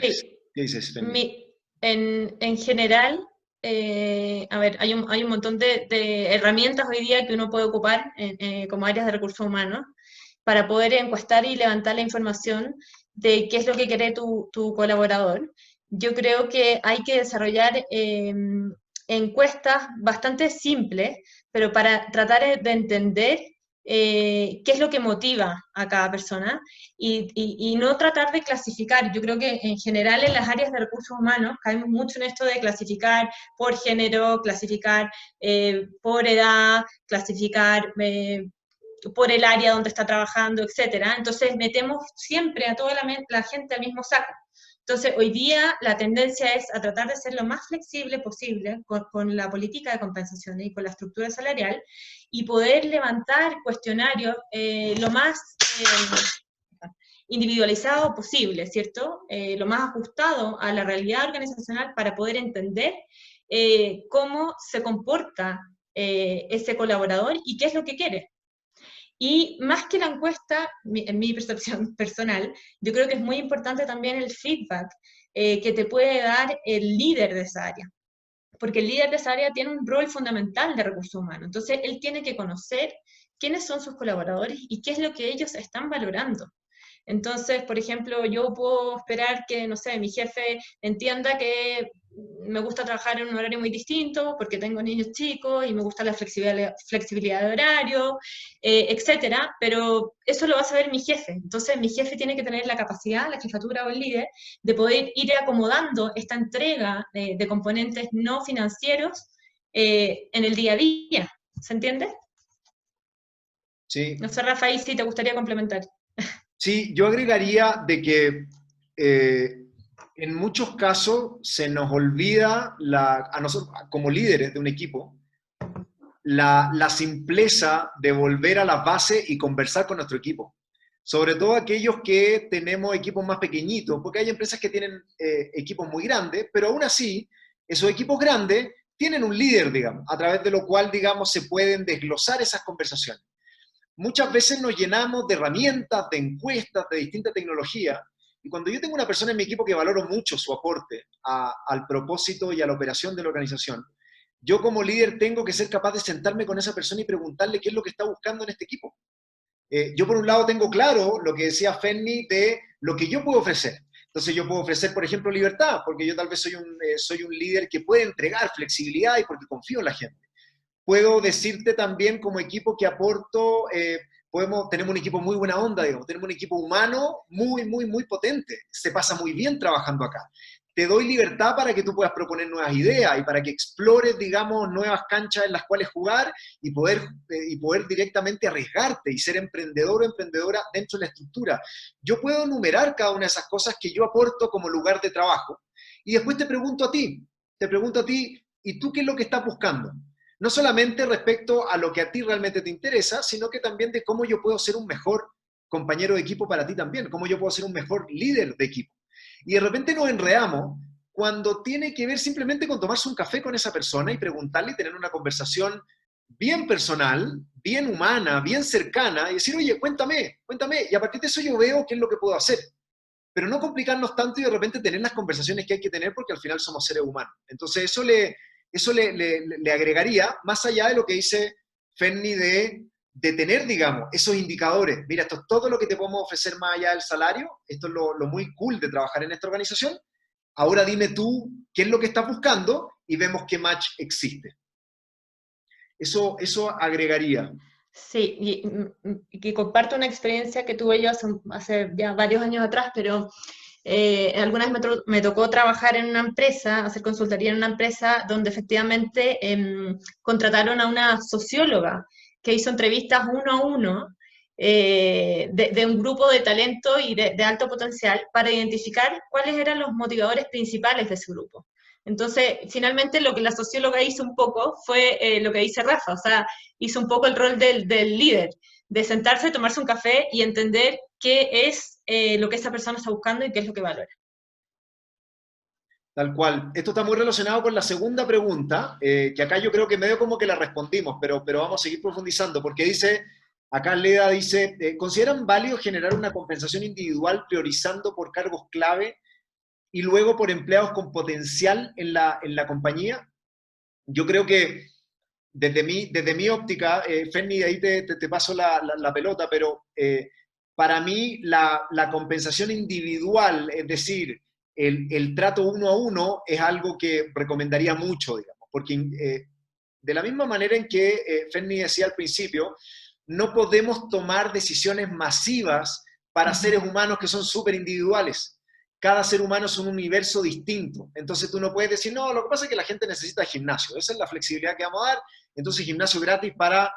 Sí. ¿Qué dices, Penny? En general, a ver, hay un montón de herramientas hoy día que uno puede ocupar como áreas de recursos humanos para poder encuestar y levantar la información de qué es lo que quiere tu colaborador. Yo creo que hay que desarrollar encuestas bastante simples, pero para tratar de entender qué es lo que motiva a cada persona y no tratar de clasificar. Yo creo que en general en las áreas de recursos humanos caemos mucho en esto de clasificar por género, clasificar por edad, clasificar por el área donde está trabajando, etcétera. Entonces metemos siempre a toda la gente al mismo saco. Entonces, hoy día la tendencia es a tratar de ser lo más flexible posible con la política de compensaciones y con la estructura salarial y poder levantar cuestionarios lo más individualizado posible, ¿cierto? Lo más ajustado a la realidad organizacional para poder entender cómo se comporta ese colaborador y qué es lo que quiere. Y más que la encuesta, en mi percepción personal, yo creo que es muy importante también el feedback que te puede dar el líder de esa área. Porque el líder de esa área tiene un rol fundamental de recursos humanos. Entonces, él tiene que conocer quiénes son sus colaboradores y qué es lo que ellos están valorando. Entonces, por ejemplo, yo puedo esperar que, no sé, mi jefe entienda que me gusta trabajar en un horario muy distinto porque tengo niños chicos y me gusta la flexibilidad de horario, etcétera, pero eso lo va a saber mi jefe. Entonces, mi jefe tiene que tener la capacidad, la jefatura o el líder, de poder ir acomodando esta entrega de componentes no financieros en el día a día. ¿Se entiende? Sí. No sé, Rafael, si te gustaría complementar. Sí, yo agregaría de que en muchos casos se nos olvida, a nosotros como líderes de un equipo, la simpleza de volver a las bases y conversar con nuestro equipo. Sobre todo aquellos que tenemos equipos más pequeñitos, porque hay empresas que tienen equipos muy grandes, pero aún así, esos equipos grandes tienen un líder, digamos, a través de lo cual, digamos, se pueden desglosar esas conversaciones. Muchas veces nos llenamos de herramientas, de encuestas, de distinta tecnología, y cuando yo tengo una persona en mi equipo que valoro mucho su aporte al propósito y a la operación de la organización, yo como líder tengo que ser capaz de sentarme con esa persona y preguntarle qué es lo que está buscando en este equipo. Yo por un lado tengo claro lo que decía Fenny de lo que yo puedo ofrecer. Entonces yo puedo ofrecer, por ejemplo, libertad, porque yo tal vez soy un líder que puede entregar flexibilidad y porque confío en la gente. Puedo decirte también como equipo que aporto, tenemos un equipo muy buena onda, digamos, tenemos un equipo humano muy, muy, muy potente, se pasa muy bien trabajando acá. Te doy libertad para que tú puedas proponer nuevas ideas y para que explores, digamos, nuevas canchas en las cuales jugar y poder directamente arriesgarte y ser emprendedor o emprendedora dentro de la estructura. Yo puedo enumerar cada una de esas cosas que yo aporto como lugar de trabajo y después te pregunto a ti, ¿y tú qué es lo que estás buscando? No solamente respecto a lo que a ti realmente te interesa, sino que también de cómo yo puedo ser un mejor compañero de equipo para ti también, cómo yo puedo ser un mejor líder de equipo. Y de repente nos enredamos cuando tiene que ver simplemente con tomarse un café con esa persona y preguntarle y tener una conversación bien personal, bien humana, bien cercana, y decir, oye, cuéntame, y a partir de eso yo veo qué es lo que puedo hacer. Pero no complicarnos tanto y de repente tener las conversaciones que hay que tener porque al final somos seres humanos. Entonces eso le agregaría, más allá de lo que dice Fenny de tener, digamos, esos indicadores. Mira, esto es todo lo que te podemos ofrecer más allá del salario, esto es lo muy cool de trabajar en esta organización. Ahora dime tú qué es lo que estás buscando y vemos qué match existe. Eso agregaría. Sí, y comparto una experiencia que tuve yo hace ya varios años atrás, pero alguna vez me tocó trabajar en una empresa, hacer consultoría en una empresa donde efectivamente contrataron a una socióloga que hizo entrevistas uno a uno de un grupo de talento y de alto potencial para identificar cuáles eran los motivadores principales de ese grupo. Entonces, finalmente lo que la socióloga hizo un poco fue lo que dice Rafa, o sea, hizo un poco el rol del líder, de sentarse, tomarse un café y entender qué es lo que esa persona está buscando y qué es lo que valora. Tal cual. Esto está muy relacionado con la segunda pregunta, que acá yo creo que medio como que la respondimos, pero vamos a seguir profundizando, porque dice, acá Leda dice, ¿consideran válido generar una compensación individual priorizando por cargos clave y luego por empleados con potencial en la compañía? Yo creo que desde mi óptica, Ferni, de ahí te paso la pelota, pero para mí la compensación individual, es decir, el trato uno a uno, es algo que recomendaría mucho, digamos, porque de la misma manera en que Ferni decía al principio, no podemos tomar decisiones masivas para seres humanos que son súper individuales. Cada ser humano es un universo distinto. Entonces tú no puedes decir, no, lo que pasa es que la gente necesita gimnasio. Esa es la flexibilidad que vamos a dar. Entonces gimnasio gratis para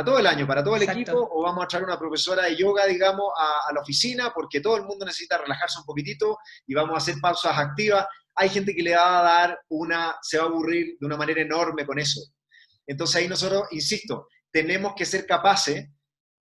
todo el año, para todo el equipo, Exacto. o vamos a traer una profesora de yoga, digamos, a la oficina, porque todo el mundo necesita relajarse un poquitito y vamos a hacer pausas activas. Hay gente que le va a dar se va a aburrir de una manera enorme con eso. Entonces ahí nosotros, insisto, tenemos que ser capaces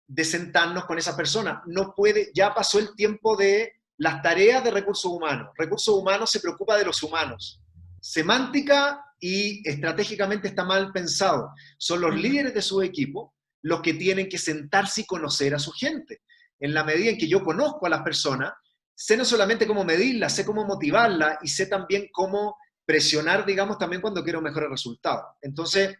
de sentarnos con esa persona. No puede, ya pasó el tiempo de las tareas de recursos humanos. Recursos humanos se preocupa de los humanos. Semántica y estratégicamente está mal pensado. Son los líderes de su equipo los que tienen que sentarse y conocer a su gente. En la medida en que yo conozco a las personas, sé no solamente cómo medirlas, sé cómo motivarlas y sé también cómo presionar, digamos, también cuando quiero mejores resultados. Entonces,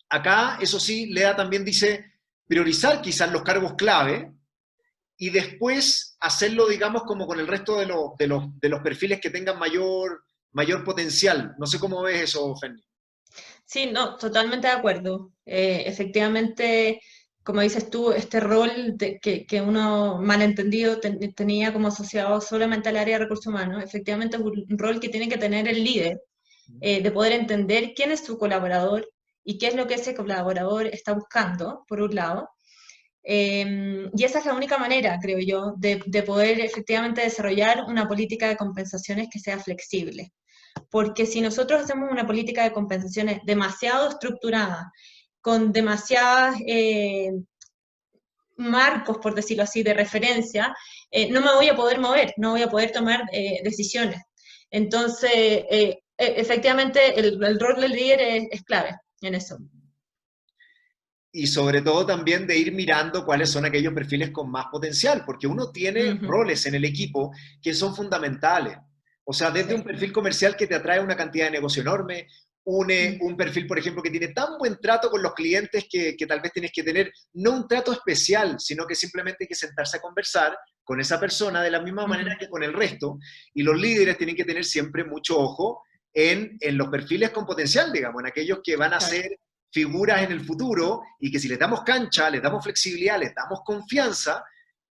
acá, eso sí, Lea también dice priorizar quizás los cargos clave y después hacerlo, digamos, como con el resto de los perfiles que tengan mayor potencial. No sé cómo ves eso, Ferni. Sí, no, totalmente de acuerdo. Efectivamente, como dices tú, este rol que uno malentendido tenía como asociado solamente al área de recursos humanos, efectivamente es un rol que tiene que tener el líder, de poder entender quién es su colaborador y qué es lo que ese colaborador está buscando, por un lado. Y esa es la única manera, creo yo, de poder efectivamente desarrollar una política de compensaciones que sea flexible. Porque si nosotros hacemos una política de compensaciones demasiado estructurada, con demasiadas marcos, por decirlo así, de referencia, no me voy a poder mover, no voy a poder tomar decisiones. Entonces, efectivamente, el rol del líder es clave en eso. Y sobre todo también de ir mirando cuáles son aquellos perfiles con más potencial, porque uno tiene Ujú, roles en el equipo que son fundamentales. O sea, desde un sí. perfil comercial que te atrae una cantidad de negocio enorme, un perfil, por ejemplo, que tiene tan buen trato con los clientes que tal vez tienes que tener no un trato especial, sino que simplemente hay que sentarse a conversar con esa persona de la misma manera Ujú, que con el resto. Y los líderes tienen que tener siempre mucho ojo en los perfiles con potencial, digamos, en aquellos que van a claro. ser figuras en el futuro y que si les damos cancha, les damos flexibilidad, les damos confianza,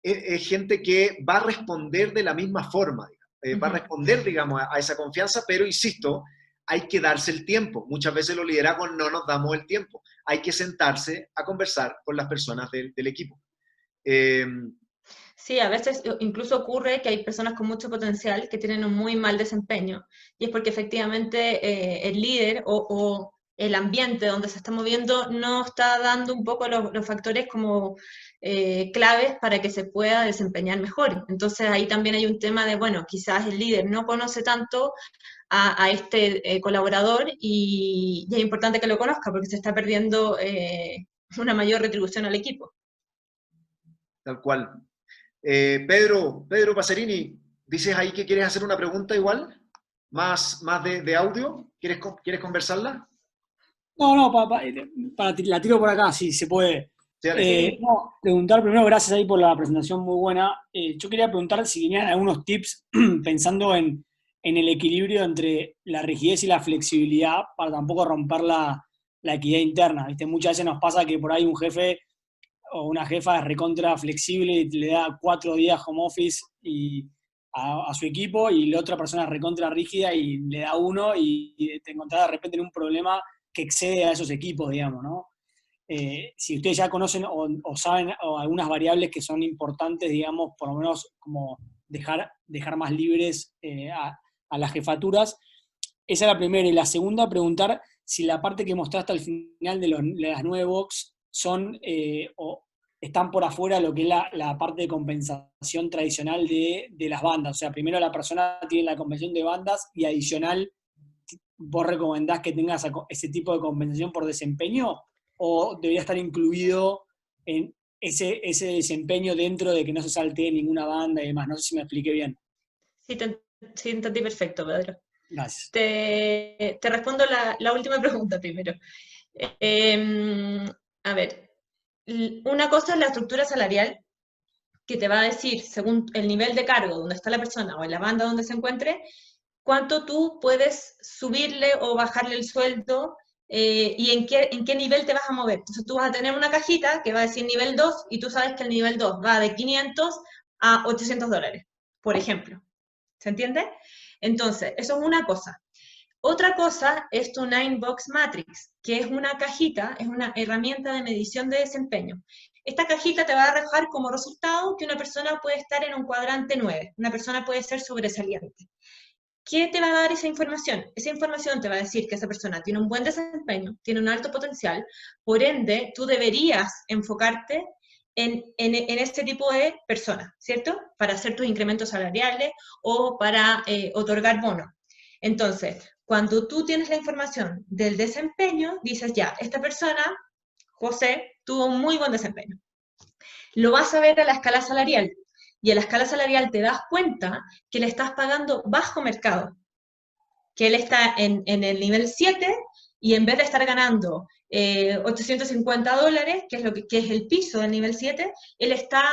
es gente que va a responder de la misma forma, va a Ujú. responder, digamos, a esa confianza, pero insisto, hay que darse el tiempo. Muchas veces los liderazgos no nos damos el tiempo. Hay que sentarse a conversar con las personas del equipo. Eh, Sí, a veces incluso ocurre que hay personas con mucho potencial que tienen un muy mal desempeño y es porque efectivamente el líder o el ambiente donde se está moviendo no está dando un poco los factores como claves para que se pueda desempeñar mejor. Entonces ahí también hay un tema de, bueno, quizás el líder no conoce tanto a este colaborador y es importante que lo conozca porque se está perdiendo una mayor retribución al equipo. Tal cual. Pedro Pacerini, dices ahí que quieres hacer una pregunta igual, más de audio. ¿Quieres conversarla? No, no, la tiro por acá, si se puede. Sí, dale. Sí. No, preguntar primero, gracias ahí por la presentación muy buena. Yo quería preguntar si tenían algunos tips pensando en el equilibrio entre la rigidez y la flexibilidad para tampoco romper la equidad interna. ¿Viste? Muchas veces nos pasa que por ahí un jefe o una jefa es recontra flexible y le da 4 días home office a su equipo y la otra persona es recontra rígida y le da uno y te encontrás de repente en un problema que excede a esos equipos, digamos, ¿no? Si ustedes ya conocen o saben o algunas variables que son importantes, digamos, por lo menos como dejar más libres a las jefaturas, Esa es la primera. Y la segunda, preguntar si la parte que mostraste al final de las 9 box son o están por afuera de lo que es la parte de compensación tradicional de las bandas. O sea, primero la persona tiene la compensación de bandas y adicional, ¿vos recomendás que tengas ese tipo de compensación por desempeño? ¿O debería estar incluido en ese desempeño dentro de que no se saltee ninguna banda y demás? No sé si me expliqué bien. Sí, sí, entendí perfecto, Pedro. Gracias. Te respondo la última pregunta primero. A ver, una cosa es la estructura salarial, que te va a decir, según el nivel de cargo donde está la persona o en la banda donde se encuentre, cuánto tú puedes subirle o bajarle el sueldo y en qué nivel te vas a mover. Entonces tú vas a tener una cajita que va a decir nivel 2 y tú sabes que el nivel 2 va de 500 a $800, por ejemplo. ¿Se entiende? Entonces, eso es una cosa. Otra cosa es tu Ninebox Matrix, que es una cajita, es una herramienta de medición de desempeño. Esta cajita te va a arrojar como resultado que una persona puede estar en un cuadrante 9, una persona puede ser sobresaliente. ¿Qué te va a dar esa información? Esa información te va a decir que esa persona tiene un buen desempeño, tiene un alto potencial, por ende, tú deberías enfocarte en este tipo de personas, ¿cierto? Para hacer tus incrementos salariales o para otorgar bonos. Entonces, cuando tú tienes la información del desempeño, dices ya, esta persona, José, tuvo un muy buen desempeño. Lo vas a ver a la escala salarial. Y a la escala salarial te das cuenta que le estás pagando bajo mercado, que él está en el nivel 7 y en vez de estar ganando $850, que es, que es el piso del nivel 7, él está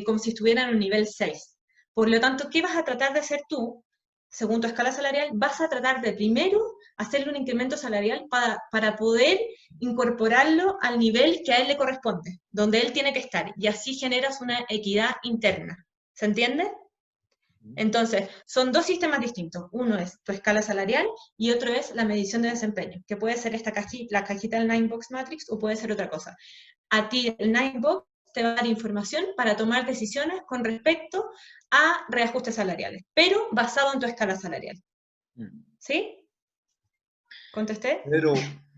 como si estuviera en un nivel 6. Por lo tanto, ¿qué vas a tratar de hacer tú? Según tu escala salarial, vas a tratar de primero hacerle un incremento salarial para poder incorporarlo al nivel que a él le corresponde, donde él tiene que estar, y así generas una equidad interna. ¿Se entiende? Entonces, son dos sistemas distintos. Uno es tu escala salarial y otro es la medición de desempeño, que puede ser la cajita del Ninebox Matrix o puede ser otra cosa. A ti el Ninebox te va a dar información para tomar decisiones con respecto a reajustes salariales, pero basado en tu escala salarial. ¿Sí? ¿Contesté?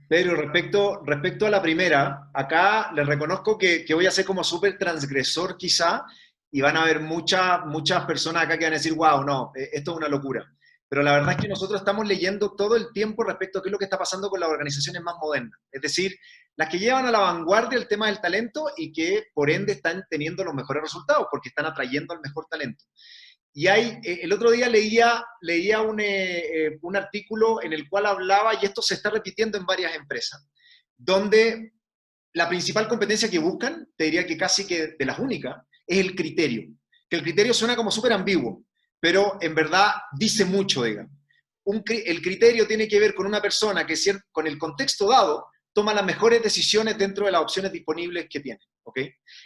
Pero respecto a la primera, acá les reconozco que voy a ser como súper transgresor quizá, y van a haber muchas personas acá que van a decir, wow, no, esto es una locura. Pero la verdad es que nosotros estamos leyendo todo el tiempo respecto a qué es lo que está pasando con las organizaciones más modernas. Es decir, las que llevan a la vanguardia el tema del talento y que por ende están teniendo los mejores resultados porque están atrayendo al mejor talento. Y el otro día leía un artículo en el cual hablaba, y esto se está repitiendo en varias empresas, donde la principal competencia que buscan, te diría que casi que de las únicas, es el criterio. Que el criterio suena como súper ambiguo, pero en verdad dice mucho, digamos. El criterio tiene que ver con una persona que con el contexto dado toma las mejores decisiones dentro de las opciones disponibles que tiene. ¿Ok?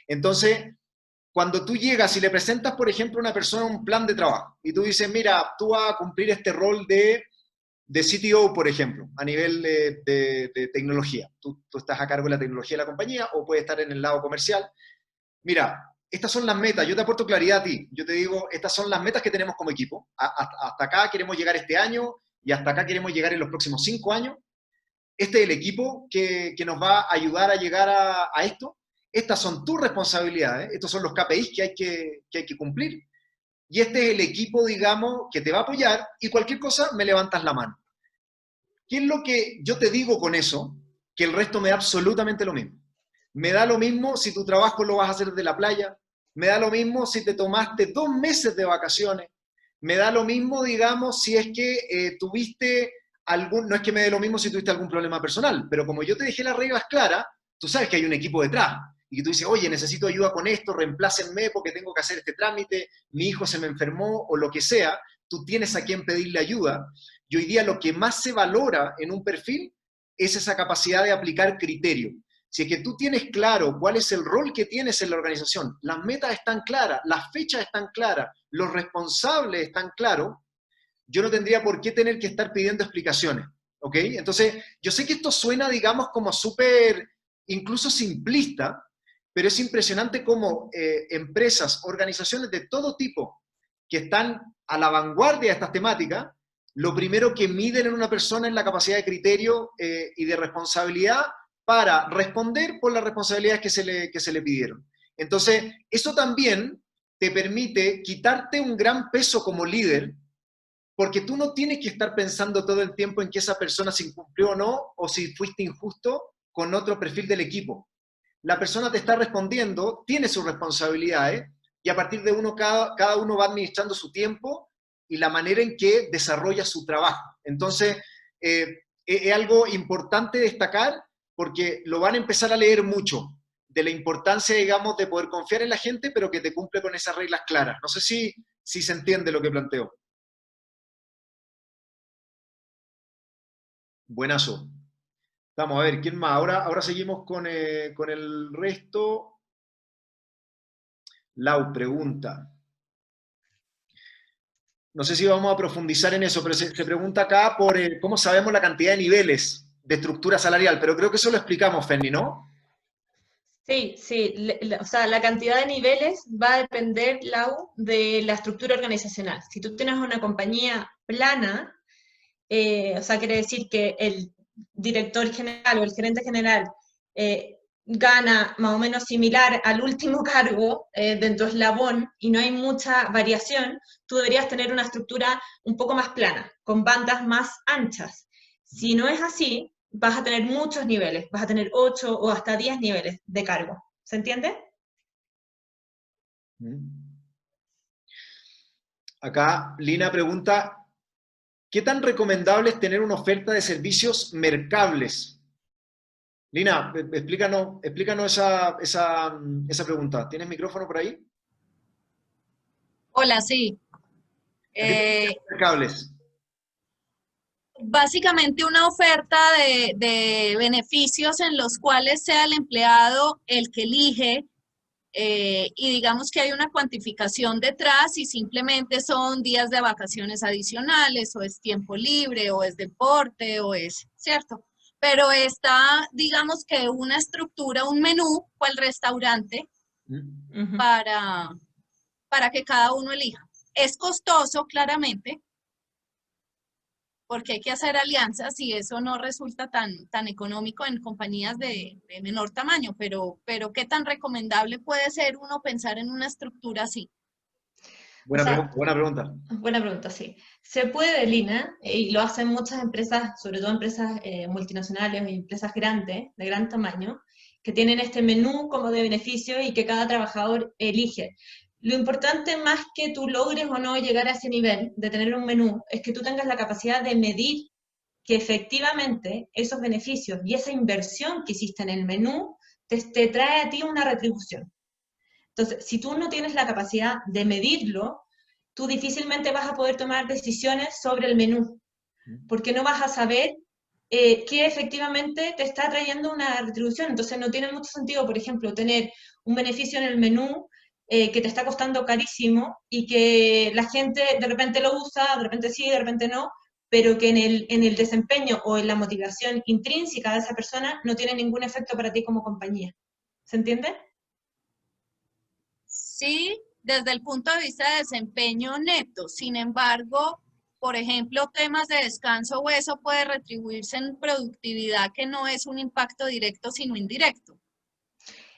Entonces, cuando tú llegas y le presentas, por ejemplo, a una persona un plan de trabajo y tú dices, mira, tú vas a cumplir este rol de CTO, por ejemplo, a nivel de tecnología. Tú estás a cargo de la tecnología de la compañía o puedes estar en el lado comercial. Mira, estas son las metas. Yo te aporto claridad a ti. Yo te digo, estas son las metas que tenemos como equipo. Hasta acá queremos llegar este año y hasta acá queremos llegar en los próximos 5 años. Este es el equipo que nos va a ayudar a llegar a esto. Estas son tus responsabilidades, estos son los KPIs que hay que cumplir. Y este es el equipo, digamos, que te va a apoyar y cualquier cosa me levantas la mano. ¿Qué es lo que yo te digo con eso? Que el resto me da absolutamente lo mismo. Me da lo mismo si tu trabajo lo vas a hacer desde la playa, me da lo mismo si te tomaste 2 meses de vacaciones, me da lo mismo, digamos, si es que tuviste no es que me dé lo mismo si tuviste algún problema personal, pero como yo te dejé las reglas claras, tú sabes que hay un equipo detrás y que tú dices, oye, necesito ayuda con esto, reemplácenme porque tengo que hacer este trámite, mi hijo se me enfermó o lo que sea, tú tienes a quien pedirle ayuda. Y hoy día lo que más se valora en un perfil es esa capacidad de aplicar criterio. Si es que tú tienes claro cuál es el rol que tienes en la organización, las metas están claras, las fechas están claras, los responsables están claros, yo no tendría por qué tener que estar pidiendo explicaciones, ¿ok? Entonces, yo sé que esto suena, digamos, como súper, incluso simplista, pero es impresionante cómo empresas, organizaciones de todo tipo que están a la vanguardia de estas temáticas, lo primero que miden en una persona es la capacidad de criterio y de responsabilidad para responder por las responsabilidades que se le pidieron. Entonces, eso también te permite quitarte un gran peso como líder, porque tú no tienes que estar pensando todo el tiempo en que esa persona se incumplió o no, o si fuiste injusto con otro perfil del equipo. La persona te está respondiendo, tiene sus responsabilidades, y a partir de cada uno va administrando su tiempo y la manera en que desarrolla su trabajo. Entonces, es algo importante destacar, porque lo van a empezar a leer mucho, de la importancia, digamos, de poder confiar en la gente, pero que te cumple con esas reglas claras. No sé si se entiende lo que planteo. Buenazo. Vamos a ver, ¿quién más? Ahora seguimos con el resto. Lau pregunta. No sé si vamos a profundizar en eso, pero se pregunta acá por cómo sabemos la cantidad de niveles de estructura salarial, pero creo que eso lo explicamos, Ferni, ¿no? Sí, sí, o sea, la cantidad de niveles va a depender, Lau, de la estructura organizacional. Si tú tienes una compañía plana, o sea, quiere decir que el director general o el gerente general gana más o menos similar al último cargo de tu eslabón y no hay mucha variación, tú deberías tener una estructura un poco más plana, con bandas más anchas. Si no es así, vas a tener muchos niveles, vas a tener 8 o hasta 10 niveles de cargo. ¿Se entiende? Acá Lina pregunta, ¿qué tan recomendable es tener una oferta de servicios mercables? Lina, explícanos esa pregunta. ¿Tienes micrófono por ahí? Hola, sí. ¿A qué te refieres con mercables? Básicamente una oferta de beneficios en los cuales sea el empleado el que elige y digamos que hay una cuantificación detrás y simplemente son días de vacaciones adicionales o es tiempo libre o es deporte o es, ¿cierto? Pero está, digamos que una estructura, un menú o el restaurante para que cada uno elija. Es costoso, claramente, porque hay que hacer alianzas y eso no resulta tan económico en compañías de menor tamaño, pero ¿qué tan recomendable puede ser uno pensar en una estructura así? Buena pregunta. Buena pregunta, sí. Se puede, Lina, y lo hacen muchas empresas, sobre todo empresas multinacionales y empresas grandes, de gran tamaño, que tienen este menú como de beneficio y que cada trabajador elige. Lo importante, más que tú logres o no llegar a ese nivel de tener un menú, es que tú tengas la capacidad de medir que efectivamente esos beneficios y esa inversión que hiciste en el menú te trae a ti una retribución. Entonces, si tú no tienes la capacidad de medirlo, tú difícilmente vas a poder tomar decisiones sobre el menú, porque no vas a saber qué efectivamente te está trayendo una retribución. Entonces, no tiene mucho sentido, por ejemplo, tener un beneficio en el menú que te está costando carísimo y que la gente de repente lo usa, de repente sí, de repente no, pero que en el desempeño o en la motivación intrínseca de esa persona no tiene ningún efecto para ti como compañía. ¿Se entiende? Sí, desde el punto de vista de desempeño neto. Sin embargo, por ejemplo, temas de descanso o eso puede retribuirse en productividad que no es un impacto directo, sino indirecto.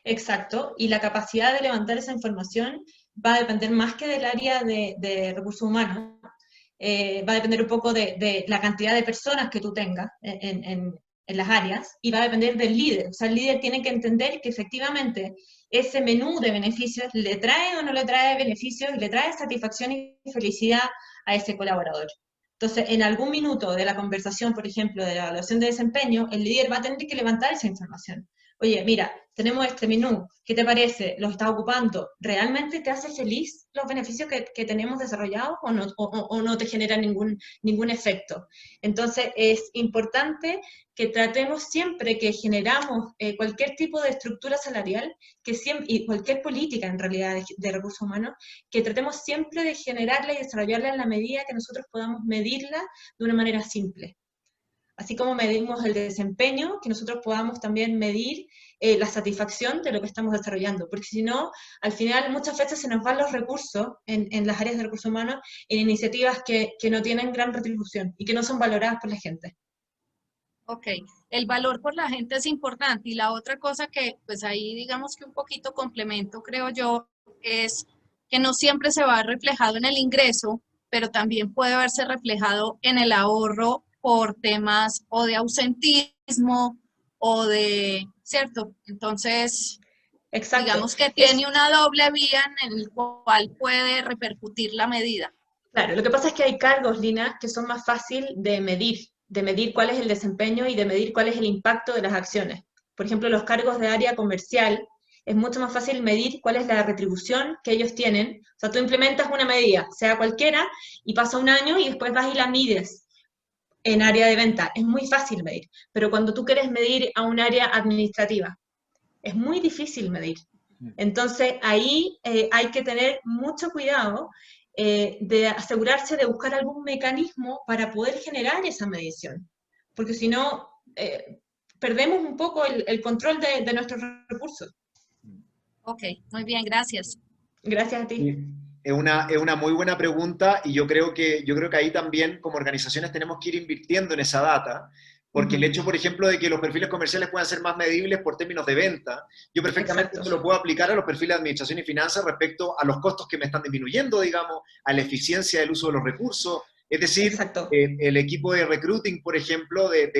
Exacto, y la capacidad de levantar esa información va a depender más que del área de recursos humanos, va a depender un poco de la cantidad de personas que tú tengas en las áreas y va a depender del líder. O sea, el líder tiene que entender que efectivamente ese menú de beneficios le trae o no le trae beneficios y le trae satisfacción y felicidad a ese colaborador. Entonces, en algún minuto de la conversación, por ejemplo, de la evaluación de desempeño, el líder va a tener que levantar esa información. Oye, mira, tenemos este menú, ¿qué te parece? ¿Lo estás ocupando? ¿Realmente te hace feliz los beneficios que tenemos desarrollados o no te genera ningún efecto? Entonces, es importante que tratemos siempre que generamos cualquier tipo de estructura salarial y cualquier política en realidad de recursos humanos, que tratemos siempre de generarla y desarrollarla en la medida que nosotros podamos medirla de una manera simple. Así como medimos el desempeño, que nosotros podamos también medir la satisfacción de lo que estamos desarrollando, porque si no, al final muchas veces se nos van los recursos en las áreas de recursos humanos en iniciativas que no tienen gran retribución y que no son valoradas por la gente. Ok, el valor por la gente es importante y la otra cosa que pues ahí digamos que un poquito complemento creo yo es que no siempre se va reflejado en el ingreso, pero también puede verse reflejado en el ahorro por temas o de ausentismo o de, ¿cierto? Entonces, Exacto. digamos que tiene una doble vía en el cual puede repercutir la medida. Claro, lo que pasa es que hay cargos, Lina, que son más fácil de medir cuál es el desempeño y de medir cuál es el impacto de las acciones. Por ejemplo, los cargos de área comercial, es mucho más fácil medir cuál es la retribución que ellos tienen. O sea, tú implementas una medida, sea cualquiera, y pasa un año y después vas y la mides en área de venta. Es muy fácil medir. Pero cuando tú quieres medir a un área administrativa, es muy difícil medir. Entonces, ahí hay que tener mucho cuidado de asegurarse de buscar algún mecanismo para poder generar esa medición. Porque si no, perdemos un poco el control de nuestros recursos. Ok, muy bien, gracias. Gracias a ti. Es una muy buena pregunta y yo creo que ahí también como organizaciones tenemos que ir invirtiendo en esa data, porque el hecho, por ejemplo, de que los perfiles comerciales puedan ser más medibles por términos de venta, yo perfectamente eso lo puedo aplicar a los perfiles de administración y finanzas respecto a los costos que me están disminuyendo, digamos, a la eficiencia del uso de los recursos. Es decir, el equipo de recruiting, por ejemplo, de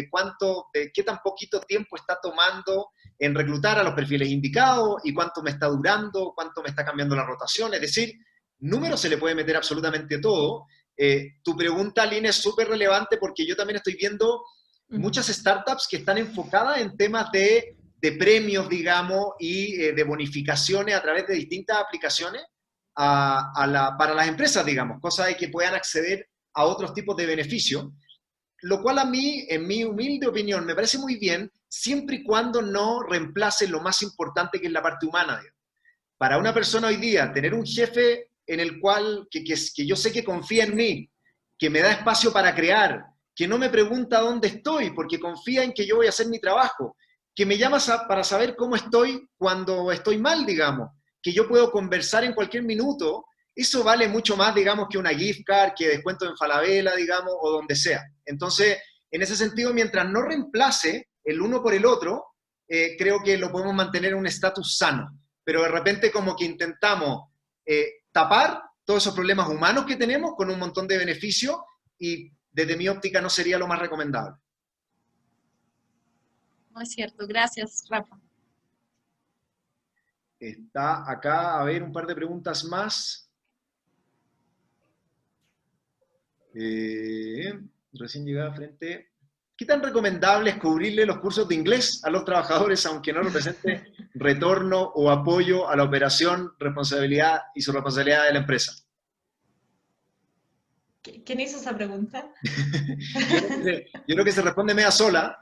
qué tan poquito tiempo está tomando en reclutar a los perfiles indicados y cuánto me está durando, cuánto me está cambiando la rotación. Es decir, números se le puede meter absolutamente todo. Tu pregunta, Lina, es súper relevante porque yo también estoy viendo muchas startups que están enfocadas en temas de premios, digamos, y de bonificaciones a través de distintas aplicaciones para las empresas, digamos, cosa de que puedan acceder a otros tipos de beneficios, lo cual a mí, en mi humilde opinión, me parece muy bien, siempre y cuando no reemplace lo más importante que es la parte humana, digamos. Para una persona hoy día, tener un jefe en el cual, que yo sé que confía en mí, que me da espacio para crear, que no me pregunta dónde estoy, porque confía en que yo voy a hacer mi trabajo, que me llama para saber cómo estoy cuando estoy mal, digamos, que yo puedo conversar en cualquier minuto, eso vale mucho más, digamos, que una gift card, que descuento en Falabella, digamos, o donde sea. Entonces, en ese sentido, mientras no reemplace el uno por el otro, creo que lo podemos mantener en un estatus sano. Pero de repente como que intentamos tapar todos esos problemas humanos que tenemos con un montón de beneficios y desde mi óptica no sería lo más recomendable. No es cierto, gracias, Rafa. Está acá, a ver, un par de preguntas más. Recién llegada frente. ¿Qué tan recomendable es cubrirle los cursos de inglés a los trabajadores, aunque no represente retorno o apoyo a la operación, responsabilidad y su responsabilidad de la empresa? ¿Quién hizo esa pregunta? Yo creo que se responde media sola,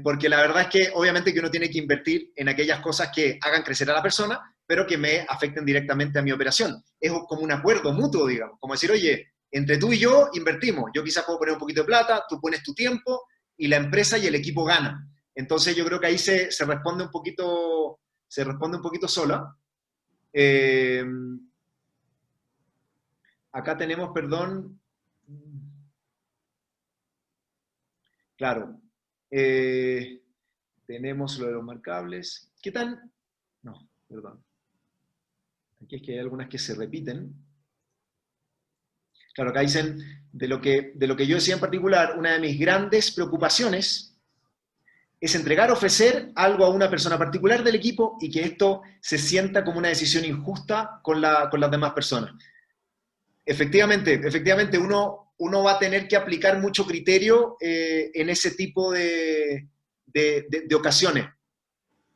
porque la verdad es que obviamente que uno tiene que invertir en aquellas cosas que hagan crecer a la persona, pero que me afecten directamente a mi operación. Es como un acuerdo mutuo, digamos, como decir, oye, entre tú y yo invertimos, yo quizás puedo poner un poquito de plata, tú pones tu tiempo, y la empresa y el equipo ganan. Entonces yo creo que ahí se responde un poquito sola. Acá tenemos, perdón, claro, tenemos lo de los marcables. ¿Qué tan? No, perdón. Aquí es que hay algunas que se repiten. Claro, acá dicen, de lo que yo decía en particular, una de mis grandes preocupaciones es entregar, ofrecer algo a una persona particular del equipo y que esto se sienta como una decisión injusta con las demás personas. Efectivamente, uno va a tener que aplicar mucho criterio en ese tipo de ocasiones.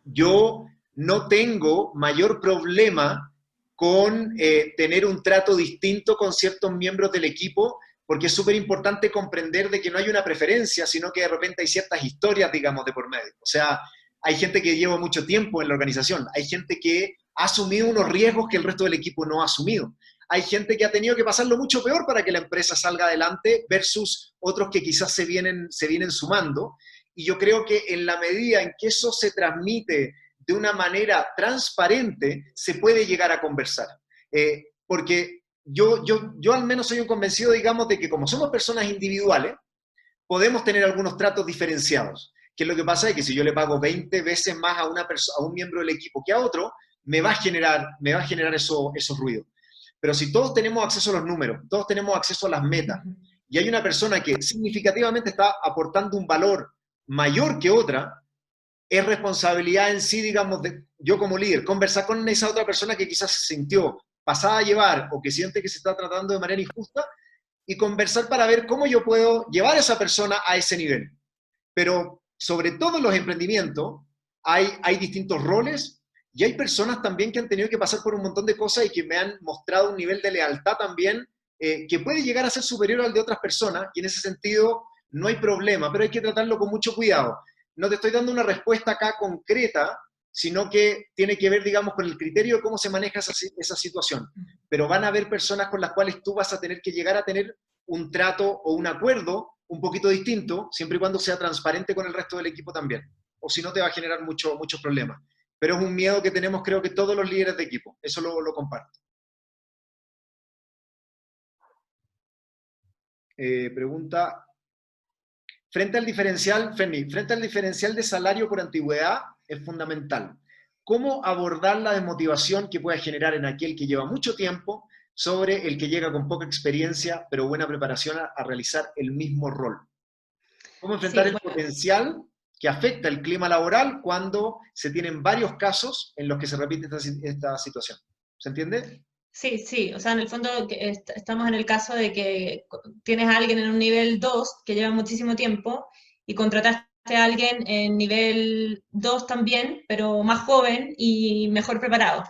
Yo no tengo mayor problema con tener un trato distinto con ciertos miembros del equipo, porque es súper importante comprender de que no hay una preferencia, sino que de repente hay ciertas historias, digamos, de por medio. O sea, hay gente que lleva mucho tiempo en la organización, hay gente que ha asumido unos riesgos que el resto del equipo no ha asumido. hay gente que ha tenido que pasarlo mucho peor para que la empresa salga adelante versus otros que quizás se vienen sumando. Y yo creo que en la medida en que eso se transmite de una manera transparente, se puede llegar a conversar. Porque yo al menos soy un convencido, digamos, de que como somos personas individuales, podemos tener algunos tratos diferenciados. Que lo que pasa es que si yo le pago 20 veces más a un miembro del equipo que a otro, me va a generar esos ruidos. Pero si todos tenemos acceso a los números, todos tenemos acceso a las metas, y hay una persona que significativamente está aportando un valor mayor que otra, es responsabilidad en sí, digamos, de yo como líder, conversar con esa otra persona que quizás se sintió pasada a llevar o que siente que se está tratando de manera injusta, y conversar para ver cómo yo puedo llevar a esa persona a ese nivel. Pero sobre todo en los emprendimientos hay distintos roles y hay personas también que han tenido que pasar por un montón de cosas y que me han mostrado un nivel de lealtad también que puede llegar a ser superior al de otras personas, y en ese sentido no hay problema, pero hay que tratarlo con mucho cuidado. No te estoy dando una respuesta acá concreta, sino que tiene que ver, digamos, con el criterio de cómo se maneja esa situación. Pero van a haber personas con las cuales tú vas a tener que llegar a tener un trato o un acuerdo un poquito distinto, siempre y cuando sea transparente con el resto del equipo también. O si no, te va a generar muchos problemas. Pero es un miedo que tenemos, creo que todos los líderes de equipo. Eso lo comparto. Pregunta, frente al diferencial, Ferni, frente al diferencial de salario por antigüedad es fundamental. ¿Cómo abordar la desmotivación que pueda generar en aquel que lleva mucho tiempo sobre el que llega con poca experiencia pero buena preparación a realizar el mismo rol? ¿Cómo enfrentar el potencial que afecta el clima laboral cuando se tienen varios casos en los que se repite esta situación? ¿Se entiende? Sí, sí, o sea, en el fondo estamos en el caso de que tienes a alguien en un nivel 2 que lleva muchísimo tiempo y contrataste a alguien en nivel 2 también, pero más joven y mejor preparado.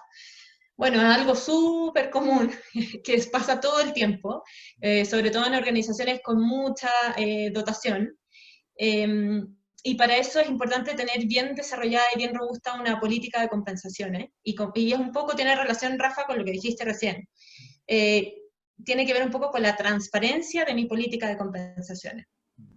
Bueno, es algo súper común que pasa todo el tiempo, sobre todo en organizaciones con mucha dotación. Y para eso es importante tener bien desarrollada y bien robusta una política de compensaciones. Y es un poco, tiene relación, Rafa, con lo que dijiste recién. Tiene que ver un poco con la transparencia de mi política de compensaciones.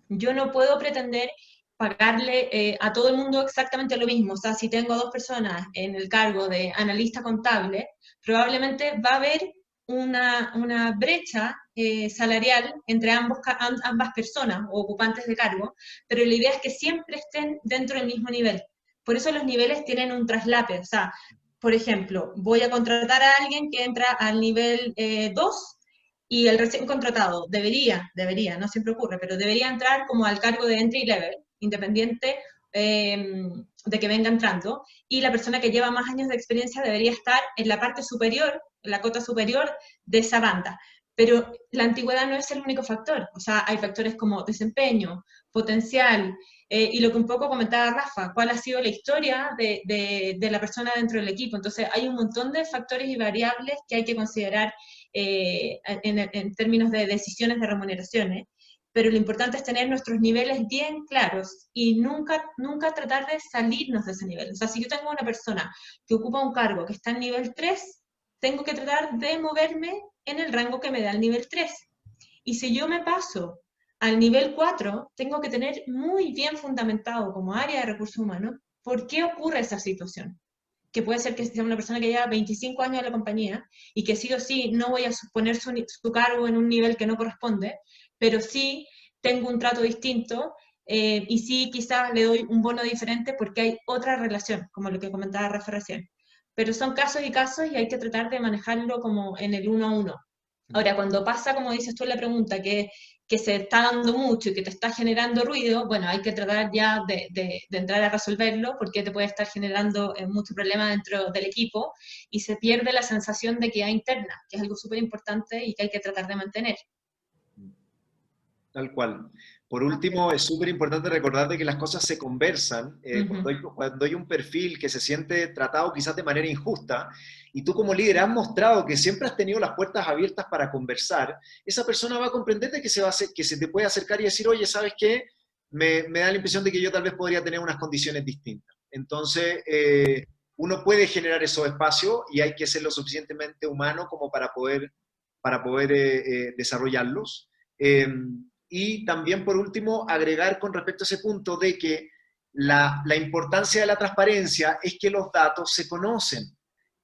Yo no puedo pretender pagarle a todo el mundo exactamente lo mismo. O sea, si tengo 2 personas en el cargo de analista contable, probablemente va a haber una brecha salarial entre ambas personas o ocupantes de cargo, pero la idea es que siempre estén dentro del mismo nivel. Por eso los niveles tienen un traslape. O sea, por ejemplo, voy a contratar a alguien que entra al nivel 2 y el recién contratado debería, no siempre ocurre, pero debería entrar como al cargo de entry level, independiente de que venga entrando, y la persona que lleva más años de experiencia debería estar en la parte superior, en la cota superior de esa banda. Pero la antigüedad no es el único factor, o sea, hay factores como desempeño, potencial, y lo que un poco comentaba Rafa, cuál ha sido la historia de la persona dentro del equipo. Entonces hay un montón de factores y variables que hay que considerar en términos de decisiones de remuneraciones, pero lo importante es tener nuestros niveles bien claros y nunca tratar de salirnos de ese nivel. O sea, si yo tengo una persona que ocupa un cargo que está en nivel 3, tengo que tratar de moverme en el rango que me da el nivel 3. Y si yo me paso al nivel 4, tengo que tener muy bien fundamentado como área de recursos humanos por qué ocurre esa situación. Que puede ser que sea una persona que lleva 25 años en la compañía y que sí o sí no voy a poner su cargo en un nivel que no corresponde, pero sí tengo un trato distinto y sí quizás le doy un bono diferente porque hay otra relación, como lo que comentaba Rafa recién. Pero son casos y casos y hay que tratar de manejarlo como en el 1 a 1. Ahora, cuando pasa, como dices tú en la pregunta, que se está dando mucho y que te está generando ruido, bueno, hay que tratar ya de entrar a resolverlo porque te puede estar generando mucho problema dentro del equipo y se pierde la sensación de equidad interna, que es algo súper importante y que hay que tratar de mantener. Tal cual. Por último, es súper importante recordar de que las cosas se conversan. Cuando hay un perfil que se siente tratado quizás de manera injusta, y tú como líder has mostrado que siempre has tenido las puertas abiertas para conversar, esa persona va a comprender de que se te puede acercar y decir, oye, ¿sabes qué? Me da la impresión de que yo tal vez podría tener unas condiciones distintas. Entonces, uno puede generar esos espacios y hay que ser lo suficientemente humano como para poder para poder desarrollarlos. Y también, por último, agregar con respecto a ese punto de que la importancia de la transparencia es que los datos se conocen.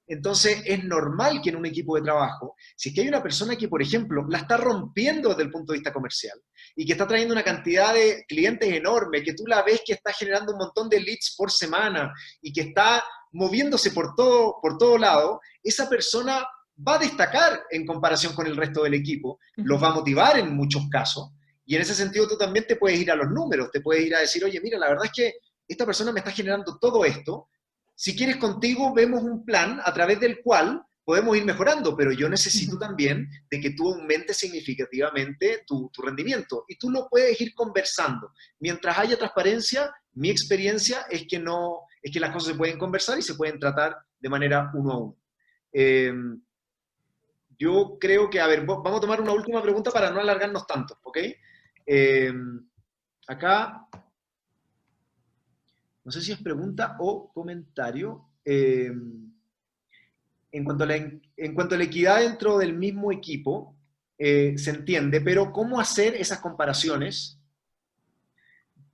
Entonces, es normal que en un equipo de trabajo, si es que hay una persona que, por ejemplo, la está rompiendo desde el punto de vista comercial y que está trayendo una cantidad de clientes enorme, que tú la ves que está generando un montón de leads por semana y que está moviéndose por todo lado, esa persona va a destacar en comparación con el resto del equipo, los va a motivar en muchos casos, y en ese sentido tú también te puedes ir a los números, te puedes ir a decir, oye, mira, la verdad es que esta persona me está generando todo esto. Si quieres, contigo vemos un plan a través del cual podemos ir mejorando, pero yo necesito también de que tú aumentes significativamente tu rendimiento. Y tú lo puedes ir conversando. Mientras haya transparencia, mi experiencia es que las cosas se pueden conversar y se pueden tratar de manera uno a uno. Yo creo que, a ver, vamos a tomar una última pregunta para no alargarnos tanto, ¿ok? Acá... No sé si es pregunta o comentario. En cuanto a la equidad dentro del mismo equipo, se entiende, pero ¿cómo hacer esas comparaciones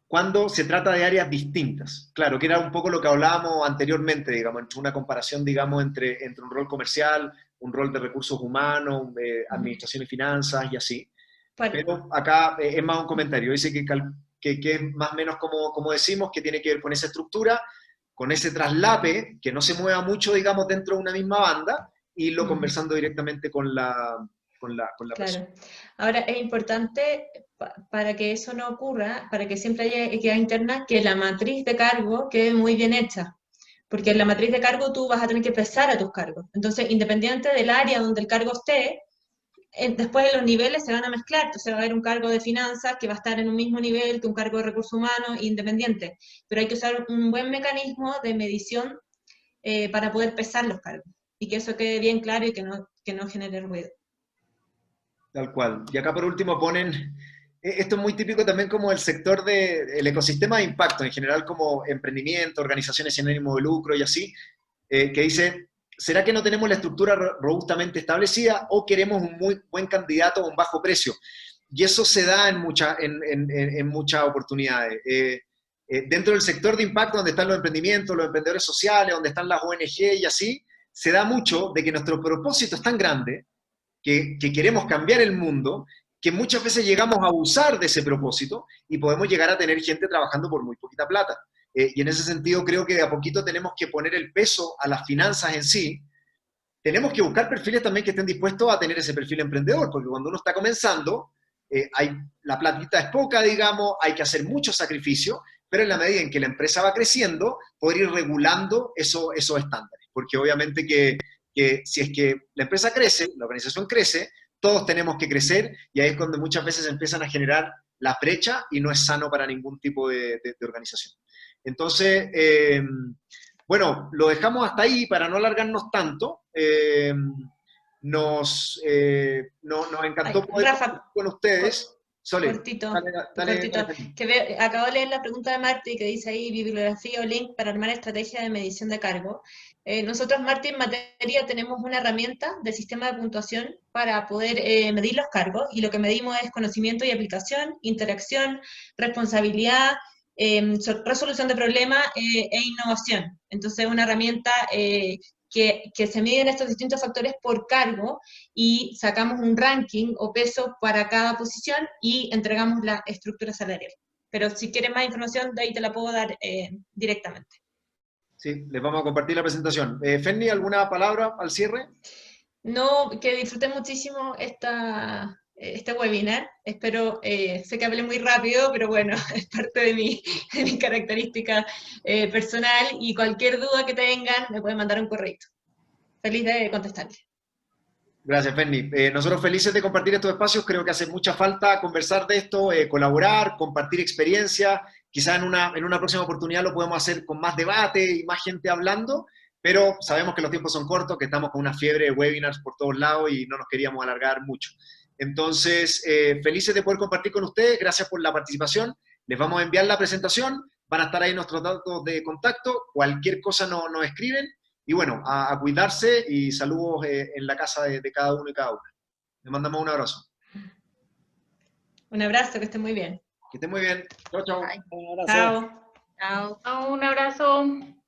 cuando se trata de áreas distintas? Claro, que era un poco lo que hablábamos anteriormente, digamos, entre una comparación, digamos, entre un rol comercial, un rol de recursos humanos, administración y finanzas y así. Pero acá es más un comentario. Dice que es más o menos como decimos, que tiene que ver con esa estructura, con ese traslape, que no se mueva mucho, digamos, dentro de una misma banda, y lo conversando directamente con la persona. Ahora, es importante para que eso no ocurra, para que siempre haya equidad interna, que la matriz de cargo quede muy bien hecha. Porque en la matriz de cargo tú vas a tener que pesar a tus cargos. Entonces, independiente del área donde el cargo esté, después de los niveles se van a mezclar, entonces va a haber un cargo de finanzas que va a estar en un mismo nivel que un cargo de recursos humanos independiente, pero hay que usar un buen mecanismo de medición para poder pesar los cargos, y que eso quede bien claro y que no genere ruido. Tal cual. Y acá por último ponen, esto es muy típico también como el sector del ecosistema de impacto, en general como emprendimiento, organizaciones sin ánimo de lucro y así, que dice... ¿Será que no tenemos la estructura robustamente establecida o queremos un muy buen candidato a un bajo precio? Y eso se da en muchas oportunidades. Dentro del sector de impacto, donde están los emprendimientos, los emprendedores sociales, donde están las ONG y así, se da mucho de que nuestro propósito es tan grande, que queremos cambiar el mundo, que muchas veces llegamos a abusar de ese propósito y podemos llegar a tener gente trabajando por muy poquita plata. Y en ese sentido creo que de a poquito tenemos que poner el peso a las finanzas en sí. Tenemos que buscar perfiles también que estén dispuestos a tener ese perfil emprendedor, porque cuando uno está comenzando, la platita es poca, digamos, hay que hacer mucho sacrificio, pero en la medida en que la empresa va creciendo, poder ir regulando esos estándares. Porque obviamente que si es que la empresa crece, la organización crece, todos tenemos que crecer, y ahí es cuando muchas veces empiezan a generar la brecha y no es sano para ningún tipo de organización. Entonces, bueno, lo dejamos hasta ahí para no alargarnos tanto. Nos encantó poder Rafa, con ustedes. Sole, cortito, dale. cortito. Acabo de leer la pregunta de Marty que dice ahí bibliografía o link para armar estrategia de medición de cargo. Nosotros, Marty, en materia tenemos una herramienta de sistema de puntuación para poder medir los cargos, y lo que medimos es conocimiento y aplicación, interacción, responsabilidad, resolución de problemas e innovación. Entonces, una herramienta que se miden estos distintos factores por cargo, y sacamos un ranking o peso para cada posición y entregamos la estructura salarial. Pero si quieres más información, de ahí te la puedo dar directamente. Sí, les vamos a compartir la presentación. Fenny, ¿alguna palabra al cierre? No, que disfruté muchísimo este webinar. Espero, sé que hablé muy rápido, pero bueno, es parte de mi característica personal, y cualquier duda que tengan me pueden mandar un correo. Feliz de contestarles. Gracias, Fenny. Nosotros felices de compartir estos espacios. Creo que hace mucha falta conversar de esto, colaborar, compartir experiencias. Quizás en una próxima oportunidad lo podemos hacer con más debate y más gente hablando, pero sabemos que los tiempos son cortos, que estamos con una fiebre de webinars por todos lados y no nos queríamos alargar mucho. Entonces, felices de poder compartir con ustedes. Gracias por la participación. Les vamos a enviar la presentación. Van a estar ahí nuestros datos de contacto. Cualquier cosa nos escriben. Y bueno, a cuidarse, y saludos en la casa de cada uno y cada una. Le mandamos un abrazo. Un abrazo, que esté muy bien. Que esté muy bien. Chao, chao. Bye. Un abrazo. Chao. Chao. Un abrazo.